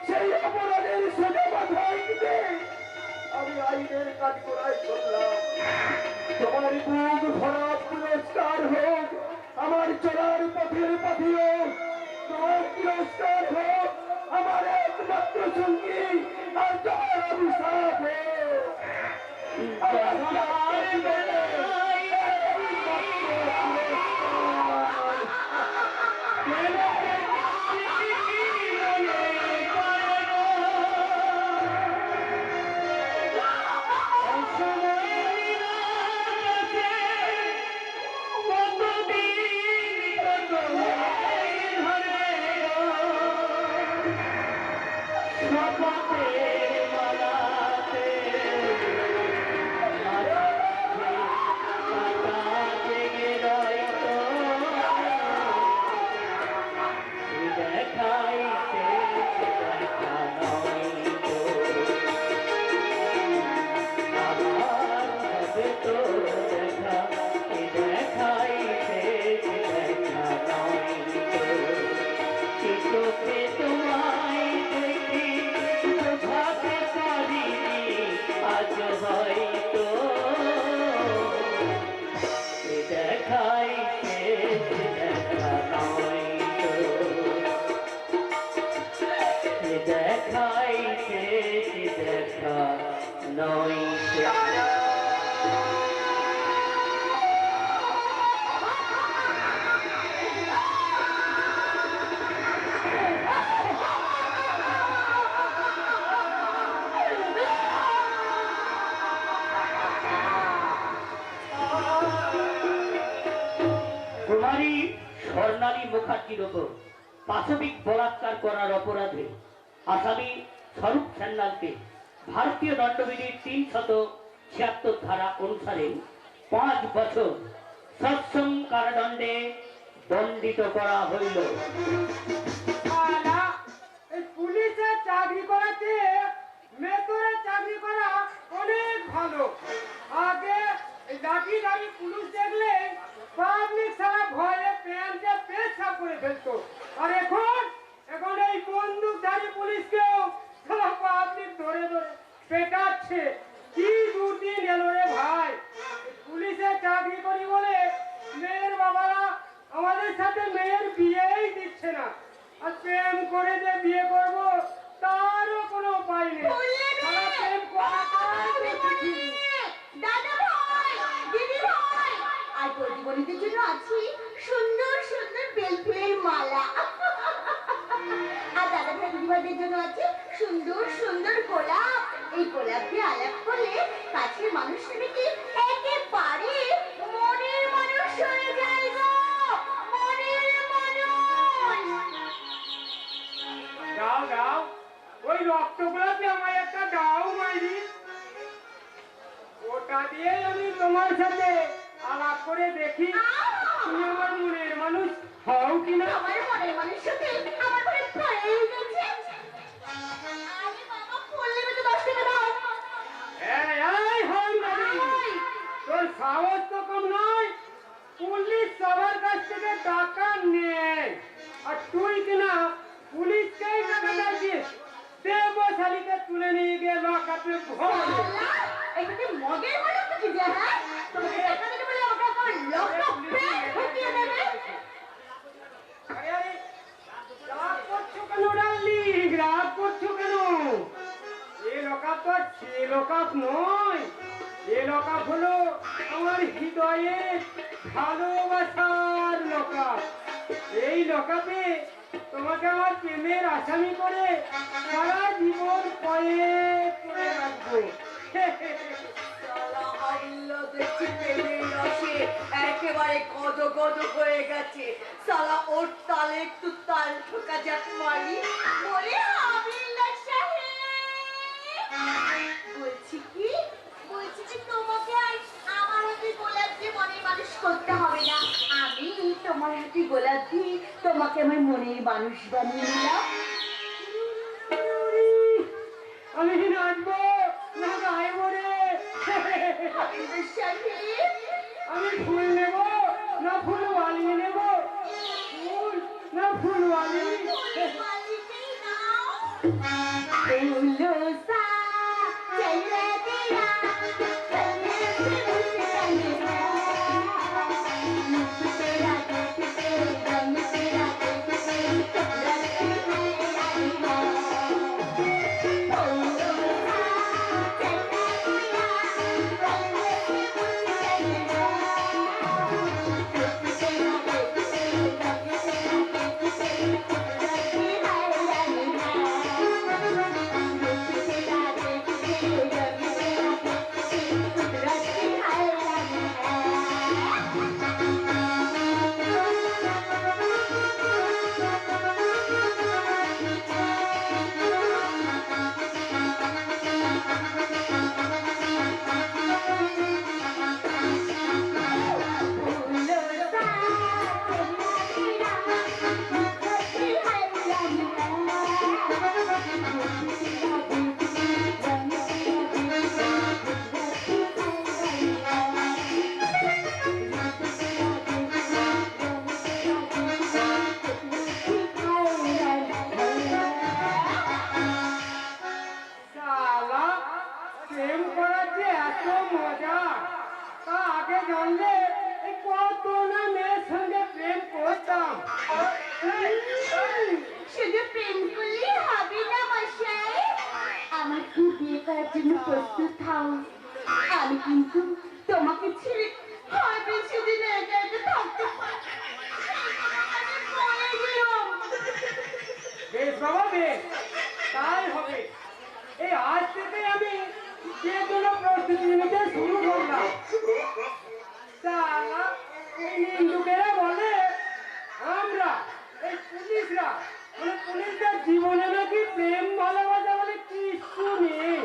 সেই অপরাধের সাজা মাথায় নিতে আমি আইনের কাজ করাই চললাম। তোমার বুক ভরা পুরস্কার হোক, আমার চলার পথের পাথি হোক। তোমার পুরস্কার হোক আমার একমাত্র সঙ্গী, আর তোমার অভিশাপ হোক আমার বেলায় একমাত্র পুরস্কার। চাইতে দেখা নয় সে। কুমারী স্বর্ণালী মুখার্জির ওপর পাশবিক বলাৎকার করার অপরাধে আসামি স্বরূপ সান্যালকে ভারতীয় দণ্ডবিধির 376 ধারা অনুসারে 5 বছর সশ্রম কারাদণ্ডে দণ্ডিত করা হইল। শালা, এই পুলিশের চাকরি করাতে মেতরের চাকরি করা অনেক ভালো। আগে এই লাঠিধারী পুলিশ দেখলে পাবলিক সারা ভয়ে প্যান্টে পেশাব করে ফেলতো, আর এখন এই বন্দুকধারী পুলিশকেও সারা পাবলিক ধরে ধরে পেটাচ্ছে। কি দুদিন এলো রে ভাই! পুলিশের চাকরি করি বলে মেয়ের বাবারা আমাদের সাথে মেয়ের বিয়েই দিচ্ছে না, আর প্রেম করে যে বিয়ে করব তারও কোনো উপায় নেই। সারা প্রেম করাটাই বেশি। দাদা ভাই, দিদি ভাই, আর প্রতিবন্ধীদের জন্য আছে সুন্দর সুন্দর বেল ফুলের মালা। আর দাদা ভাই দিদি ভাইদের জন্য আছে সুন্দর সুন্দর গোলাপ। এই গোলাপ দিয়ে আলাপ করলে কাছের মানুষটা নাকি একেবারে মনের মানুষ হয়ে যায় গো, মনের মানুষ। দাও দাও, ওই রক্ত গোলাপে আমায় একটা দাও মাইরি, ওটা দিয়ে আমি তোমার সাথে আলাপ করে দেখি তুমি আমার মনের মানুষ হও কিনা। আমার মনের মানুষ সাথে আমার ঘরে পড়েই গেছে। আরে বাবা, ফুল নেবে তো 10 টাকা দাও। এই হারামজাদি, তোর সাহস তো কম নয়। পুলিশ সবার কাছ থেকে টাকা নেয়, আর তুই কিনা পুলিশকেই টাকা চাইছিস। দেবশালীকে তুলে নিয়ে গিয়ে লকআপে ভর। শালা, এটাকে মগের মনে হচ্ছে যে, হ্যাঁ? তোমাকে টাকা দিতে বলে আমাকে আমার লকআপে ঢুকিয়ে দেবে। আরে আরে, রাগ করছো কেন ডার্লিং? রাগ করছো কেন? এ লকআপ তো আর সে লকআপ নয়। এ লকআপ হলো আমার হৃদয়ের ভালোবাসার লকআপ। এই লকআপে তোমাকে আমার প্রেমের আসামি করে সারা জীবন কয়েদ করে রাখবো। শালা হাল্লা দেখছি প্রেমের রসে একেবারে গদ গদ হয়ে গেছে। শালা ওর তালে একটু তাল ঠোকা যাক মারি বলে হাবিলদার সাহেব। বলছি কি তোমাকে আর আমার হাতে গোলাপ দিয়ে মনের মানুষ করতে হবে না। আমি তোমার হাতে গোলাপ দিয়ে তোমাকে আমার মনের মানুষ বানিয়ে নিলাম। আমি নাচবো না গাইবো রে? হাবিলদার সাহেব, আমি ফুল নেব না ফুলওয়ালি নেব? ফুল না ফুলওয়ালি? मालिकेई नाव फूलों सा चले दिया चलने से मुझे रंगना रूप तेरा देखते रंग तेरा देखते लगती है रानिया। फूलों सा चले दिया चलने से मुझे रंगना रूप तेरा देखते रंग तेरा देखते लगती है रानिया। रूप तेरा देखते रंग तेरा देखते लगती है रानिया। फूलों सा चला तेरा लगती है रानिया। रूप तेरा देखते रंग तेरा देखते लगती है रानिया। रूप तेरा देखते रंग तेरा देखते लगती है रानिया। শালা, প্রেম করার যে এত মজা তা আগে জানলে এই কত না মেয়ের সঙ্গে প্রেম করতাম। শুধু প্রেম করলেই হবে না মশাই, বিয়ে করার জন্য প্রস্তুত হও। আমি কিন্তু তোমাকে ছেড়ে আর বেশি দিন একা একা থাকতে পারবো না। আমি বলে দিলাম। বেশ বাবা বেশ, তাই হবে। এই আজ থেকে আমি যে কোনো প্রস্তুতি নিতে শুরু করলাম। সালা, এই হিন্দুকেরা বলে আমরা এই পুলিশরা মানে পুলিশদের জীবনে নাকি প্রেম ভালোবাসা বলে কিছু নেই।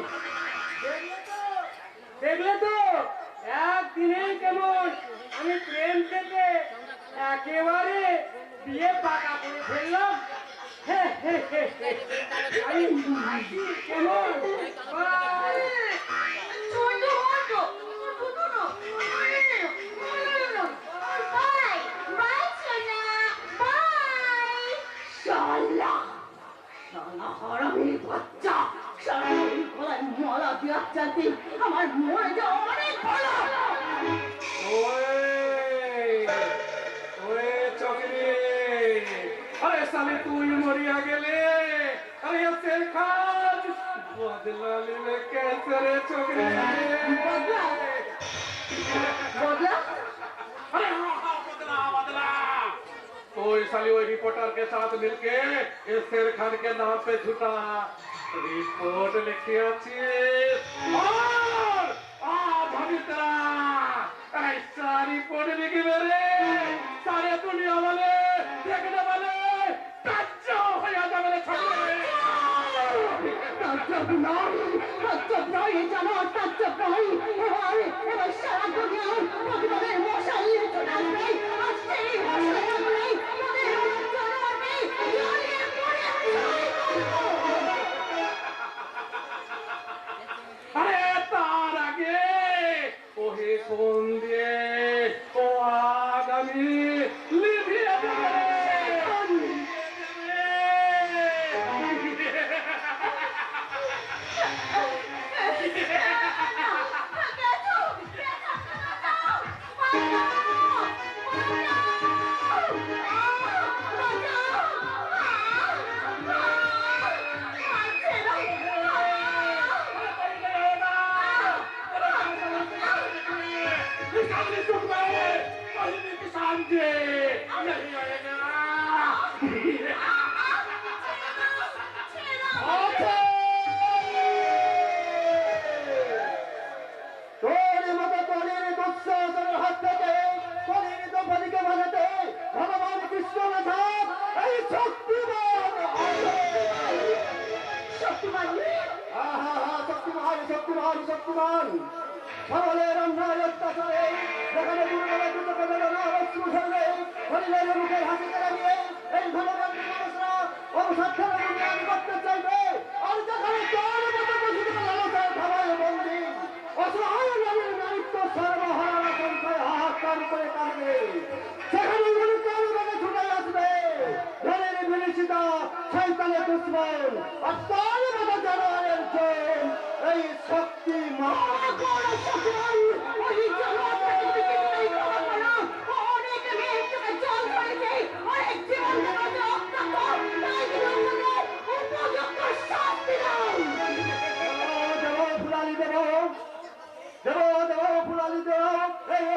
দেখলে তো একদিনেই কেমন আমি প্রেম থেকে একেবারে বিয়ে পাকা করে ফেললাম। আমি কেমন বাই। ছোট হতো। বাই বাই সোনা বাই। শালা শালা হারামির বাচ্চা, সারাদিন গলায় মালা দেওয়ার চাইতে আমার মরে যাওয়া অনেক ভালো। ওরে চকরি, আরে সালে তুই মরিয়া গেলে আরে সের খাজ বদলা নিলে कैसे রে চকরি? বদলা বদলা अरे हाँ बदला बदला। तो इस साली वो रिपोर्टर के साथ मिलके इस शेर खान के नाम पे झूठा रिपोर्ट लिखी अच्छी और भविष्य ऐसा रिपोर्ट लिखी मेरे सारे दुनिया वाले देखने वाले कच्चा हो जाता मेरे छात्रे। তাজ্জব নয় জানো, তাজ্জব নয়। এবার সারা দুনিয়ায় প্রতিবাদের মশাল নিয়ে চলে আসবে। আর সেই মশাল আগুনেই তোদের জনগণকে জ্বালিয়ে পুড়িয়ে ছাই করবো। अरे तार आगे ओहे कौन दे ओ आगामी लिभिया শক্তিমান সবলের অন্যায় অত্যাচারে যেখানে দুর্বলে দুটোকে বেদনা অশ্রু ঝরবে হরিলের মুখের হাসি কেড়ে নিয়ে এই ধনবন্ধী মানুষরা অনুসাক্ষের মূল্যায়ন করতে চাইবে। আর যেখানে তোর মতো বসিত লালসার খাবায় বন্দী অসহায় নারীর নারীত্ব সর্বহারা সংখ্যায় হাহাকার করে কাঁদবে, সেখানে মনুষ্যের মনে ছুটে আসবে ঘরের বিলিসিতা শয়তানের দুশ্মন আর তার মতো জানোয়ারের জন এই শক্তিমান।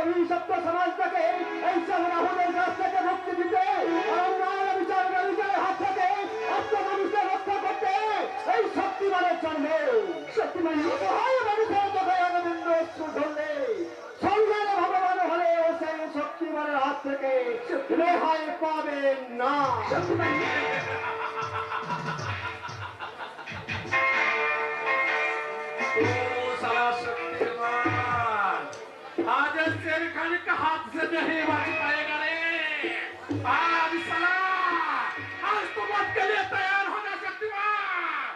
অভিশপ্ত সমাজটাকে এই সব রাহুলের কাছ থেকে মুক্তি দিতে বিচারের হাত থেকে আত্মমানুষকে রক্ষা করতে এই শক্তিমানের জন্ম। শক্তিমান মানুষের চোখে আনন্দ অশ্রু ঝরলে সংসারে ভগবান হলেও সেই শক্তিমানের হাত থেকে রেহাই পাবেন না। साला शक्तिमान आज शेर खान के हाथ से नहीं बच पाएगा रे। आज साला आज तो मौत के लिए तैयार हो जा शक्तिमान।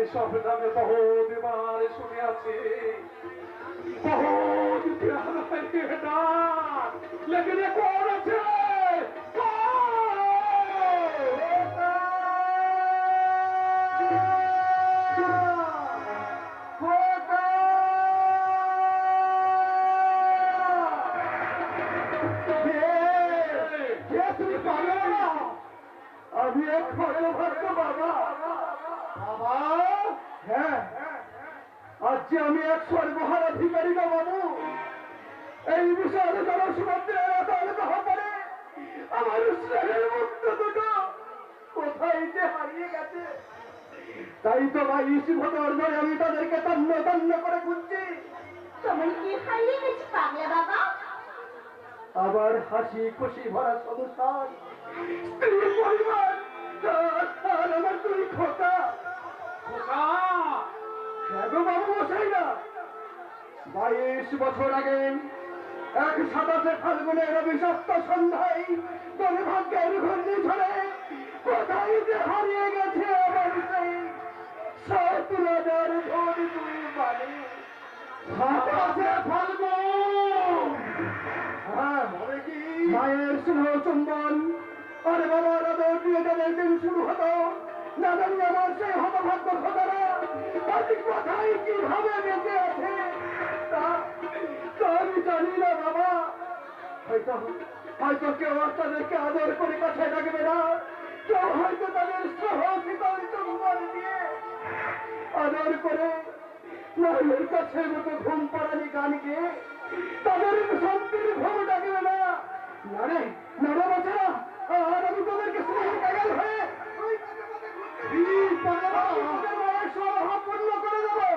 আমি সব নামে বহুত এবার শুনিয়াছি, বহুত লেকিন এ কোন আছে? তুমি পারো না, আমি এক ভাগ্য বাবা। বাবা, হ্যাঁ, আজ যে আমি এক সর্বহারা অধিকারী না বাবু, এই বিষয়ে জনসমুদ্রের আলোচনা হবে। আমার স্নেহের মুক্ত দুটো কোথায় যে হারিয়ে গেছে, তাই তো ভাই শিবধর ধরে আমি তাদেরকে তন্ন তন্ন করে খুঁজছি। তোমার কি হারিয়ে গেছে পাগলা বাবা? আবার হাসি খুশি ভরা সংসার, স্ত্রী পরিবার, আর আমার দুই খোকা। কেন বাবু মশাই না? 22 বছর আগে এক 27 ফাল্গুনের অভিশপ্ত সন্ধ্যায় দুর্ভাগ্যের ঘূর্ণিঝড়ে কোথায় যে হারিয়ে গেছে আমার সেই 70,000 ভোট দুই বাণী। 27 ফাল্গুন, হ্যাঁ, মায়ের স্নেহ চুম্বন আর বাবার আদর দিয়ে যাদের দিন শুরু হতো, না জানি আমার সেই হতভাগ্য খোদারা আজ কোথায় কিভাবে বেঁচে আছে তা আমি জানি না বাবা। হয়তো হয়তো কেউ আর তাদেরকে আদর করে কাছে ডাকবে না, কেউ হয়তো তাদের স্নেহ শীতল চুম্বন দিয়ে আদর করে মায়ের কাছে মতো ঘুম পাড়ানি গান গেয়ে তাদের শান্তির ঘুম ডাকবে না। না রে, না রে বাচ্চারা, আর আমি তোদেরকে স্নেহের কাগাল হয়ে ওই মায়ের সব পূর্ণ করে দেবো।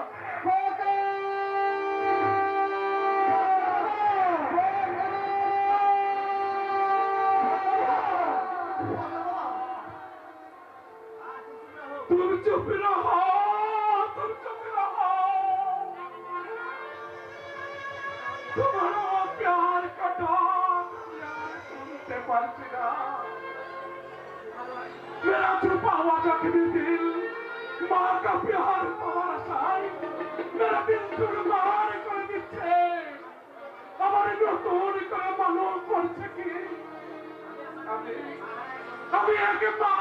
तुम चुप रहो, तुम चुप रहो, तुम्हारा प्यार का डाक सुनते पारছি না। मेरा छुपा हुआ जख्मी दिल माँ का प्यार पाওয়ার আশায় मेरा दिल चुरमार করে দিচ্ছে। আমার নতুন করে মানুষ করছে কি আমি একে মা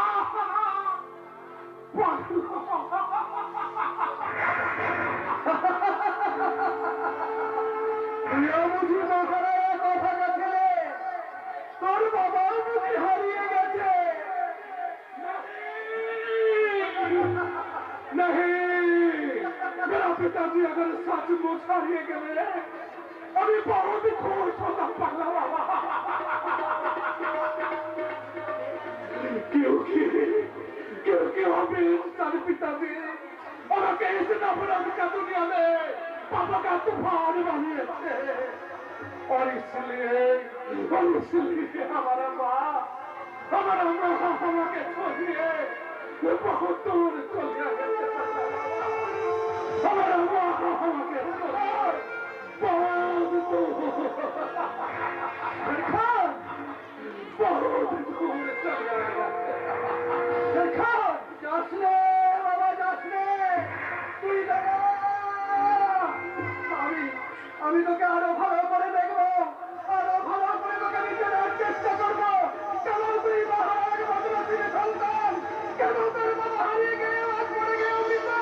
বুঝি মাথার কথা গেছিলে, তোর বাবাও বুঝি হারিয়ে গেছে। नहीं, मेरा पिताजी अगर सचमुच हारिए गए अभी बहुत ही खुश होता पगला बाबा, क्योंकि अभी सारे पिताजी और कैसे नफरत का दुनिया में पापा का तूफान बने और इसलिए हमारा माँ हमारे छोड़िए बहुत दूर चले गए। हमारा माँ हमारे बहुत दूर बहुत दूर चले गए। যাসনে বাবা, যাসনে, তুই দাঁড়া। আমি তোকে আরো ভালো করে দেখবো, আরো ভালো করে তোকে আমি চেনার চেষ্টা করবো। কেন তুই বাবার বদমাশির সন্তান, কেন তোর বাবা হারিয়ে গেলে আজ মরে গেল পিতা,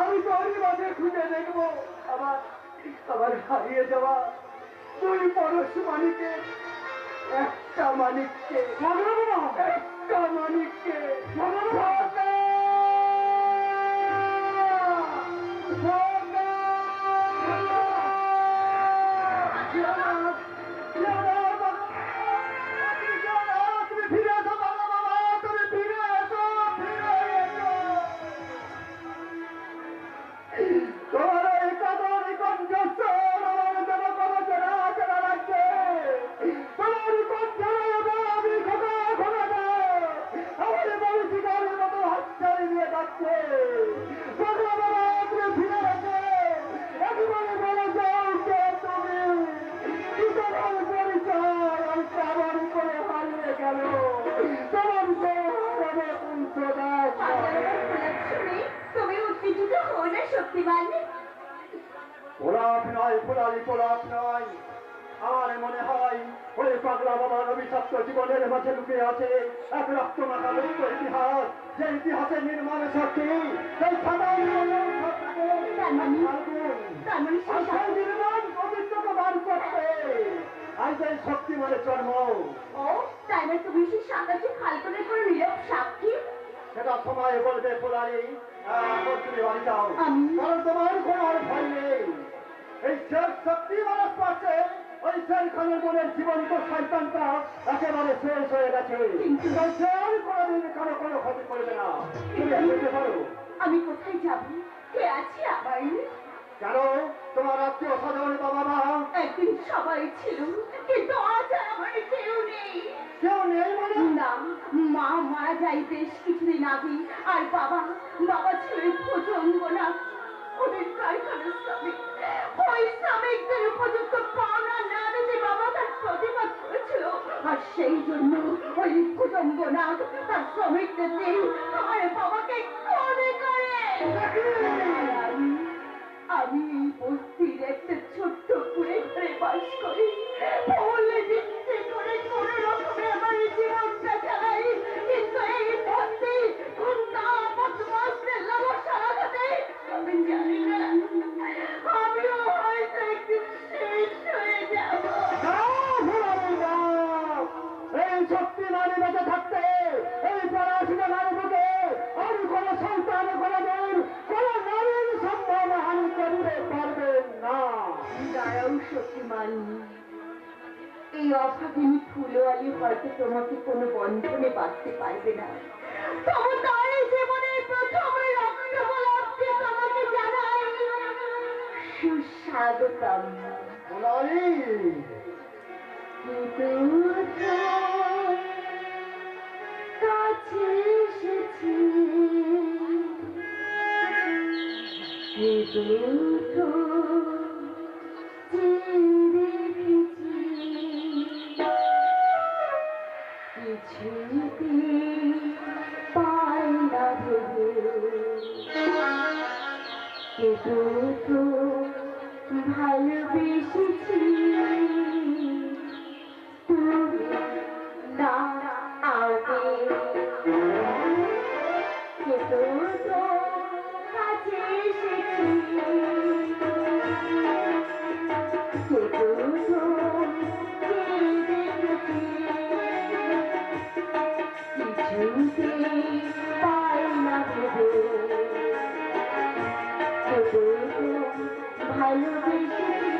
আমি তোরই মাঝে খুঁজে দেখবো। আবার হারিয়ে যাওয়া দুই পরশ মানিকে, একটা মানিককে, একটা মানিককে তুমি ফিরে আসো বাবা, বাবা তুমি ফিরে আসো, ফিরে এসো। তোমার এই কাদর কণ্ঠস্বর আমার যেন কোনো চেনা চেনা লাগছে। তোমার কণ্ঠে আমি খোকা খোকা দেয় আমার বংশীকারের মতো হাত চালিয়ে যাচ্ছে। বাবা বাবা তুমি ফিরে আসো, একেবারে বলে যাও কে তুমি, কি তোমার পরিচয় আমি কেমন করে হারিয়ে গেল, তোমার পৌঁছ দেয়। শুনি শক্তিমান। পোলাপ নয় পোলালি, পোলাপ নয়। আমার মনে হয় ওই পাগলা বাবার অভিশপ্ত জীবনের মাঝে লুকিয়ে আছে এক রক্ত মাখা লক্ষ ইতিহাস, যে ইতিহাসের নির্মাণ শক্তি সেই তার মানে সেই শক্তি- নির্মাণ অভিজ্ঞতা বার করতে আজ এই শক্তি মানে জন্ম। ও তাই না, তুমি সেই সাঁতারটি খাল করে করে নীরব সাক্ষী। সেটা সময় বলবে পোলালি। তুমি বাড়ি যাও, আমি- কারণ তোমার কোনো আর ভয় নেই। এই শেষ শক্তি মানুষ পাচ্ছে ওই শেরখানের মনের জীবন্ত শয়তানটা একেবারে শেষ হয়ে গেছে। কিন্তু- সে আর কোনোদিন কারো কোনো ক্ষতি করবে না। তুমি বুঝতে পারো আমি কোথায় যাব? কে আছে আমার? কেন তোমার আত্মীয় স্বজন বাবা মা একদিন সবাই ছিল, কিন্তু আজ আর আমার কেউ নেই। কেউ নেই মানে? না, মা মারা যায় বেশ কিছুদিন আগে, আর বাবা ছিল ভোজঙ্গনা। ওদের কারখানার শ্রমিক। ওই শ্রমিকদের উপযুক্ত পাওনা না দিতে বাবা তার প্রতিবাদ করেছিল, আর সেই জন্য ওই কুটুম্বনা তার শ্রমিকদের দিয়ে আমার বাবাকে খুন করে। আমি এই বস্তির একটা ছোট্ট কুড়ে ঘরে বাস করি। বলে দিচ্ছে করে কোনো রকমে আমার এই জীবনটা চালাই, কিন্তু এই বস্তি গুন্ডা বদমাশদের লালসা লাগাতে আমি জানি না আমিও হয়তো একদিন শেষ হয়ে যাব। এই শক্তি নারী বেঁচে থাকতে এই পড়াশোনা নারী বুকে আর কোন সন্তান কোনদিন কোন নারীর সম্মান হানি করতে পারবেন না। দাঁড়াও শক্তিমান, এই অভাগিনী ফুলওয়ালি হয়তো তোমাকে কোনো বন্ধনে বাঁধতে পারবে না, তবু তার এই জীবনের প্রথম রক্তগোলাপকে তোমাকে জানাই সুস্বাগতম। পোলালি, কাছে এসেছি, কিছুতে পাই না ভেবে, কিন্তু ভালোবেসেছি তুমি না আগে, কিন্তু কাছে এসেছি, কিছুতে পাই না ভেবে, ভালোবেসেছি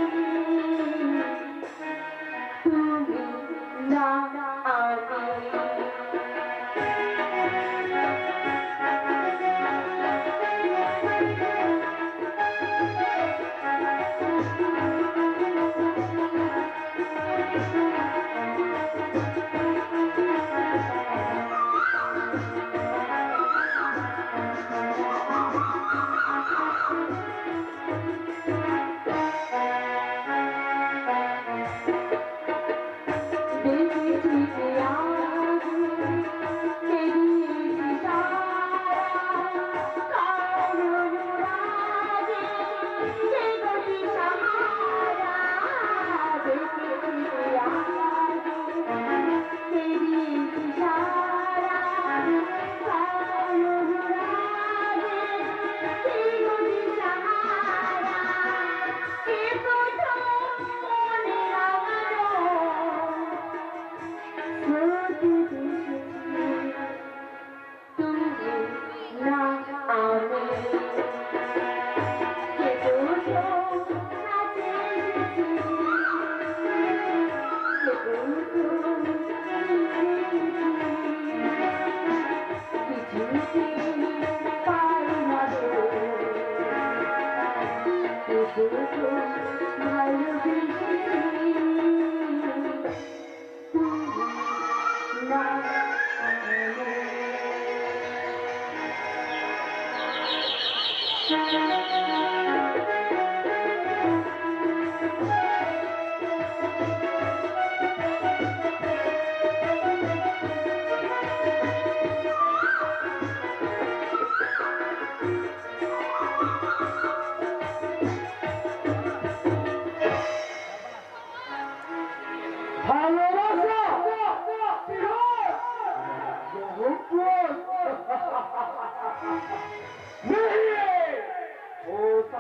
তুমি না আগে।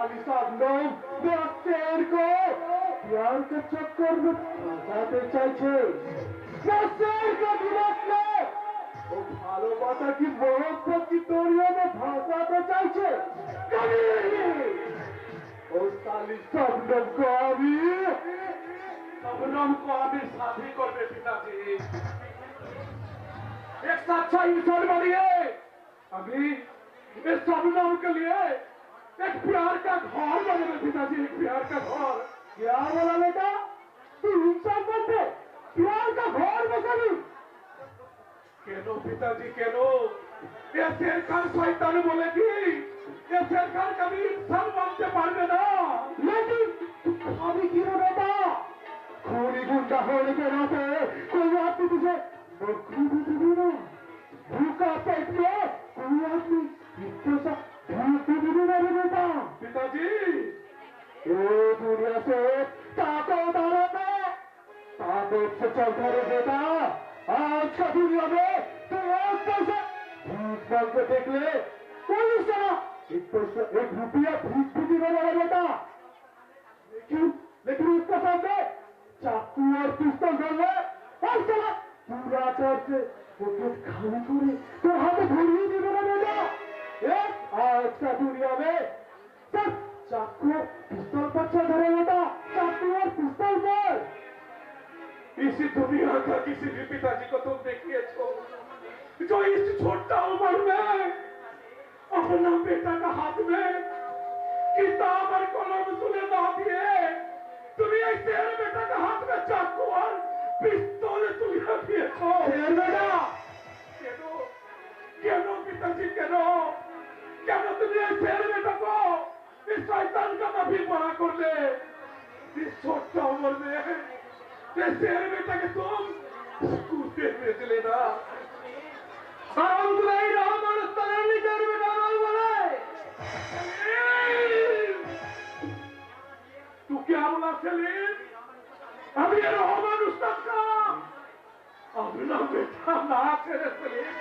साली साधनों मेरा शेर को प्यार के चक्कर में फंसाते চাইছে मैं शेर का दिमाग में वो ভালোবাসা কি মহব্বত की डोरियों में फंसाते চাইছে कभी नहीं ओ साली साधनों को अभी सबनम को आमिर साथी करबे पिताजी एक सच्चा इंसान बनिए अभी इस सबनम के लिए एक प्यार का घर बने पिताजी एक प्यार का घर क्या बोला बेटा तू इंसान बनते प्यार का घर बसाबी केनो पिताजी केनो ये शेर खान शैतान बोले कि ये शेर खान कभी इंसान बनते पारबे ना लेकिन अभी क्यों बेटा खूनी गुंडा होने के नाते कोई आदमी तुझे नौकरी भी दे देना भूखा पेट में कोई आदमी इतना सा भूख भी दे देना रे बेटा पिताजी ये दुनिया से ताकत आना ताकत से चलता रे बेटा आज का दुनिया में तो एक पैसा भूख मांग के देख ले कोई सा एक पैसा एक रुपया भूख भी दे देना रे बेटा लेकिन उसका सामने चाकू और पिस्तौल धर ले और चला पूरा चर्च से पॉकेट खाली करे तो हाथ घोड़ी ही नहीं बना बेटा एक आज का दुनिया में सब चाकू और पिस्तौल पर चल धरे बेटा चाकू और पिस्तौल पर इसी दुनिया का किसी भी पिताजी को तुम देखिए जो इस छोटा उम्र में अपना बेटा का हाथ में किताब और कलम तुले ना दिए तुम्हें इस शेर बेटा का हाथ में चाकू और पिस्तौल तुले दिए शेर बेटा केनो केनो पिताजी केनो केनो तुम्हें इस शेर बेटा को इस शैतान का नबी बड़ा कर ले इस छोटा उम्र में ये शेर बेटा के तुम स्कूल भेज लेना हम तुम्हें राम और तरनी शेर बेटा नहीं बोले तू क्या बोला सलीम अब ये रोहमन उस्ताद का अपना बेटा ना तेरे सलीम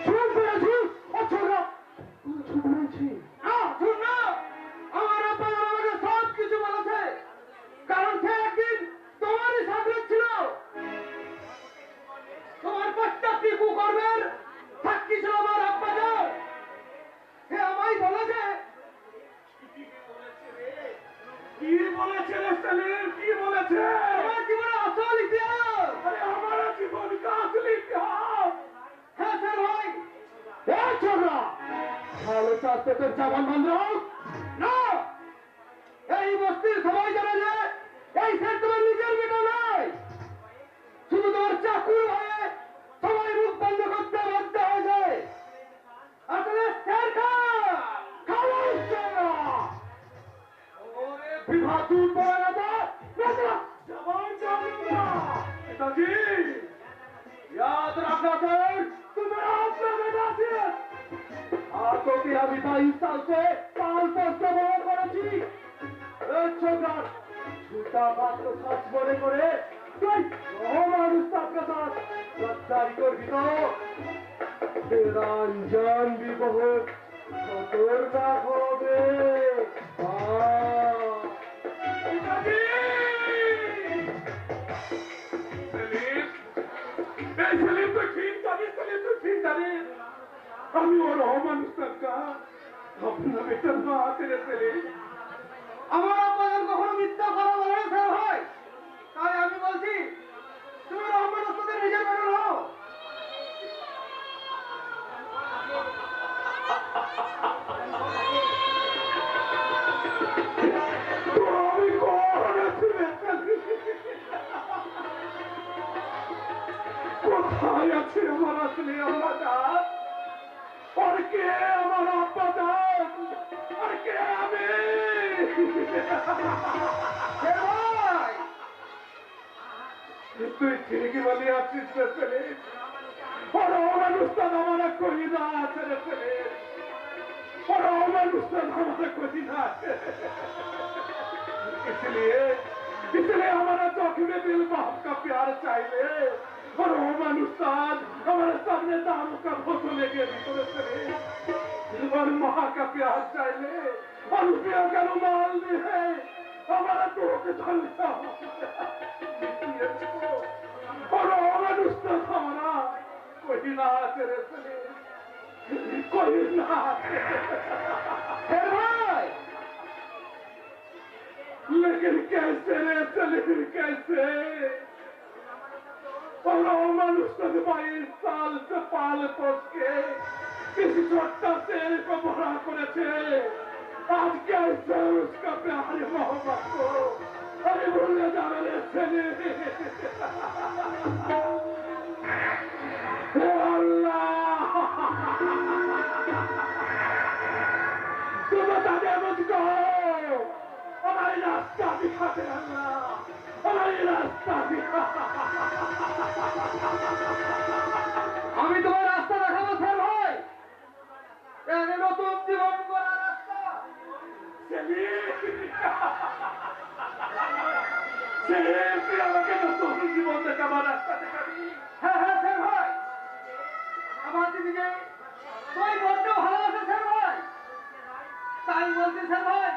चुप बेटा चुप और छोड़ा चुप नहीं छी हाँ सुनना हमारा परिवार सब কিছু বলেছে কারণ সে একদিন তোমারই সাথে ছিল তোমার প্রত্যেকটি কুকর্মের সাক্ষী ছিল আমার আব্বা যাও সে আমায় বলেছে কি বলেছে রে সলীম কি বলেছে আমার জীবনে আসল ইতিহাস আরে हमारा জীবন का असली इतिहास হ্যাঁ স্যার ভাই এই ছোকরা ভালো চাষতে তোর জবান বন্ধ হোক না এই বস্তির সবাই জানে যে এই স্যার তোমার নিজের বেটা নয় শুধু তোমার চাকুর হয়ে সবাই মুখ বন্ধ করতে বাধ্য হয়ে যায় আসলে স্যার খাওয়াই ছোকরা ওরে বিভা দূর পড়ে না তো जवान जाऊंगा पिताजी याद रखना सर तुम मेरा अपना बेटा थे आपको कि अभी 22 साल से साल पोस्ट बड़ा করেছি छोटा छोटा बात तो सच বলে করে তুই আমার উস্তাদকে साथ गद्दारी করবি তো तेरा अंजाम भी बहुत खतरनाक হবে पिताजी सलीम तो ठीक जाने सलीम तो ठीक जाने আমি ওর রহমান উস্তাদ কা अपना बेटा ना तेरे सलीम আমার আব্বা কখনো মিথ্যা কথা বলে না স্যার ভাই তাই আমি বলছি তুমি রহমান ওস্তাদের নিজের বেটা নাও তো আমি কোন আছি রে কোথায় আছে আমার আসলে আল্লাহ জান और के हमारा अब्बा जान और के हमें ভাই তুই ঠিক বলি আছিস রে সলীম और রহমান উস্তাদ हमारा कोई ना আছে রে সলীম और রহমান উস্তাদ हमारा कोई ना আছে इसलिए हमारा चौकी में दिल बाप का प्यार चाहिए और रोहमान उस्ताद हमारे सामने दारू का बोतल लेके भी तो और माँ का प्यार चाहले और रुपया का रुमाल भी है हमारा तो के धंधा और अनुष्ठ हमारा कोई ना तेरे से कोई ना भाई लेकिन कैसे रे चले कैसे और मनुष्य 22 साल से पाल पोस के किसी छोटा शेर को बड़ा करे आज कैसे उसका प्यार मोहब्बत को अरे भूले जा रहे चले अल्लाह तू बता दे मुझको हमारी रास्ता दिखा दे अल्लाह हमारी रास्ता दिखा আমি তোমার রাস্তা দেখাবো স্যার ভাই এখানে নতুন জীবন গড়ার রাস্তা আমাকে নতুন জীবন দেখাবার রাস্তা দেখাবি হ্যাঁ হ্যাঁ স্যার ভাই আমার দিদিকে তুই বড্ড ভালোবাসে স্যার ভাই তাই বলছি স্যার ভাই